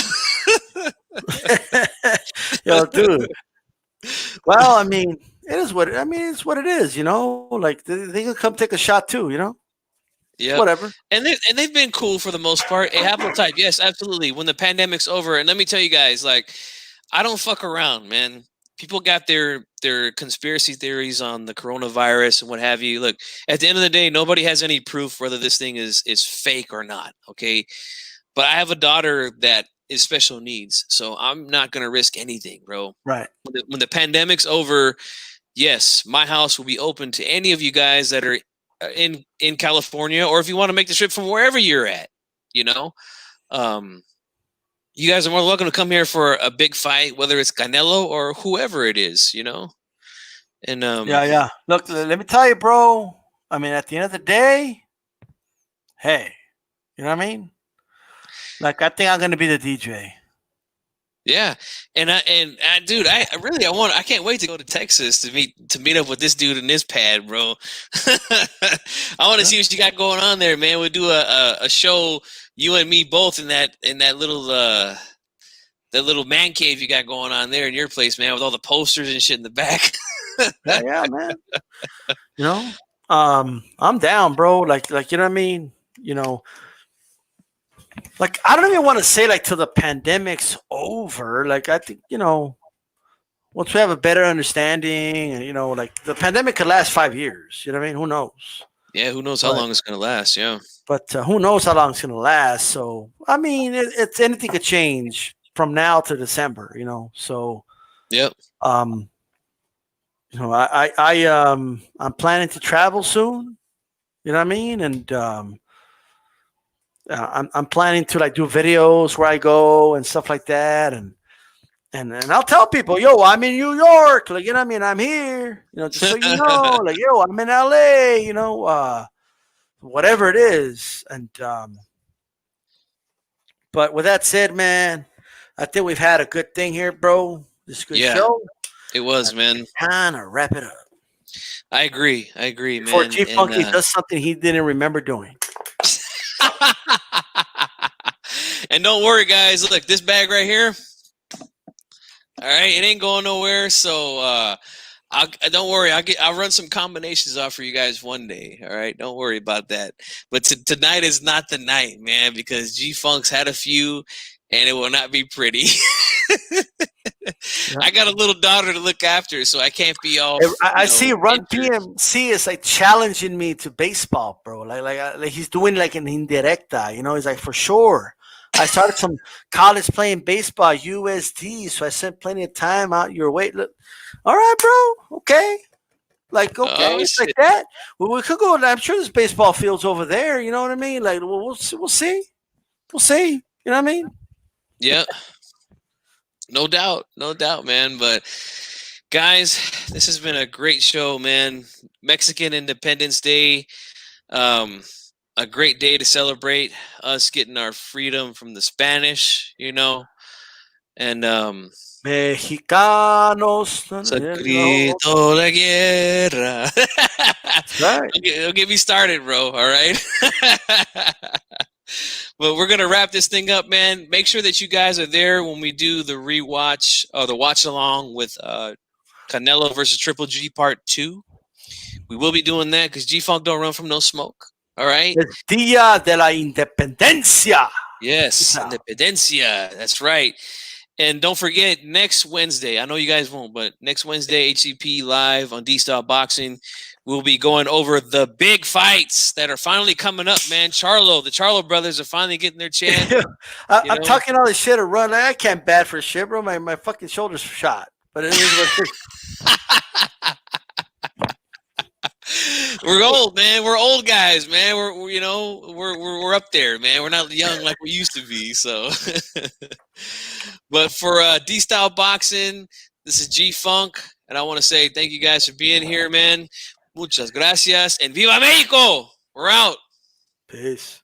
Speaker 3: Yo, dude. Well, I mean, it's what it is, you know. Like they can come take a shot too, you know.
Speaker 4: Yeah,
Speaker 3: whatever.
Speaker 4: And they've been cool for the most part. A haplotype, yes, absolutely. When the pandemic's over, and let me tell you guys, like, I don't fuck around, man. People got their conspiracy theories on the coronavirus and what have you. Look, at the end of the day, nobody has any proof whether this thing is fake or not. Okay, but I have a daughter that is special needs, so I'm not gonna risk anything, bro.
Speaker 3: Right.
Speaker 4: When the pandemic's over, yes, my house will be open to any of you guys that are in California, or if you want to make the trip from wherever you're at, you know. You guys are more than welcome to come here for a big fight, whether it's Canelo or whoever it is, you know. And
Speaker 3: yeah. Look, let me tell you, bro. I mean, at the end of the day, hey, you know what I mean? Like, I think I'm gonna be the DJ.
Speaker 4: Yeah, and dude, I can't wait to go to Texas to meet up with this dude in this pad, bro. I want to see what you got going on there, man. We'll do a show, you and me both, in that little man cave you got going on there in your place, man, with all the posters and shit in the back.
Speaker 3: yeah, man. You know, I'm down, bro. Like you know what I mean? You know. Like, I don't even want to say like till the pandemic's over. Like, I think, you know, once we have a better understanding, and, you know, like the pandemic could last 5 years. You know what I mean? Who knows?
Speaker 4: Yeah, who knows how long it's gonna last? Yeah,
Speaker 3: but who knows how long it's gonna last? So, I mean, it's anything could change from now to December. You know, so
Speaker 4: yep.
Speaker 3: You know, I'm planning to travel soon. You know what I mean? And I'm planning to like do videos where I go and stuff like that, and I'll tell people, yo, I'm in New York, like, you know what I mean, I'm here, you know, just so you know, like, yo, I'm in LA, you know, whatever it is, and but with that said, man, I think we've had a good thing here, bro. This is a good show.
Speaker 4: It was, man.
Speaker 3: Kind of wrap it up.
Speaker 4: I agree,
Speaker 3: Before
Speaker 4: man.
Speaker 3: Chief Funky does something he didn't remember doing.
Speaker 4: And don't worry, guys. Look, this bag right here. All right, it ain't going nowhere. So don't worry. I'll run some combinations off for you guys one day. All right, don't worry about that. But tonight is not the night, man, because G Funk's had a few, and it will not be pretty. I got a little daughter to look after, so I can't be all.
Speaker 3: I see Run PMC is like challenging me to baseball, bro. Like he's doing like an indirecta, you know. He's like, for sure. I started some college playing baseball, USD, so I spent plenty of time out your way. Look, all right, bro. Okay. Like, okay, it's like that. Well, we could go. I'm sure there's baseball fields over there. You know what I mean? Like, we'll see. We'll see. You know what I mean?
Speaker 4: Yeah. No doubt, man. But guys, this has been a great show, man. Mexican Independence Day. A great day to celebrate us getting our freedom from the Spanish, you know. And
Speaker 3: Mexicanos.
Speaker 4: Grito la guerra.
Speaker 3: Right.
Speaker 4: It'll get me started, bro. All right. But we're gonna wrap this thing up, man. Make sure that you guys are there when we do the rewatch or the watch along with Canelo versus Triple G Part 2. We will be doing that because G Funk don't run from no smoke. All right.
Speaker 3: El Día de la Independencia.
Speaker 4: Yes, Independencia. That's right. And don't forget, next Wednesday, I know you guys won't, but next Wednesday, HCP live on D-Style Boxing. we'll be going over the big fights that are finally coming up, man. The Charlo brothers are finally getting their chance.
Speaker 3: I'm talking all this shit to run. I can't bat for shit, bro. My fucking shoulder's shot. But it is what it is.
Speaker 4: We're old, man. We're old guys, man. We're up there, man. We're not young like we used to be. So, but for D Style Boxing, this is G Funk, and I want to say thank you guys for being here, man. Muchas gracias, and Viva Mexico. We're out.
Speaker 3: Peace.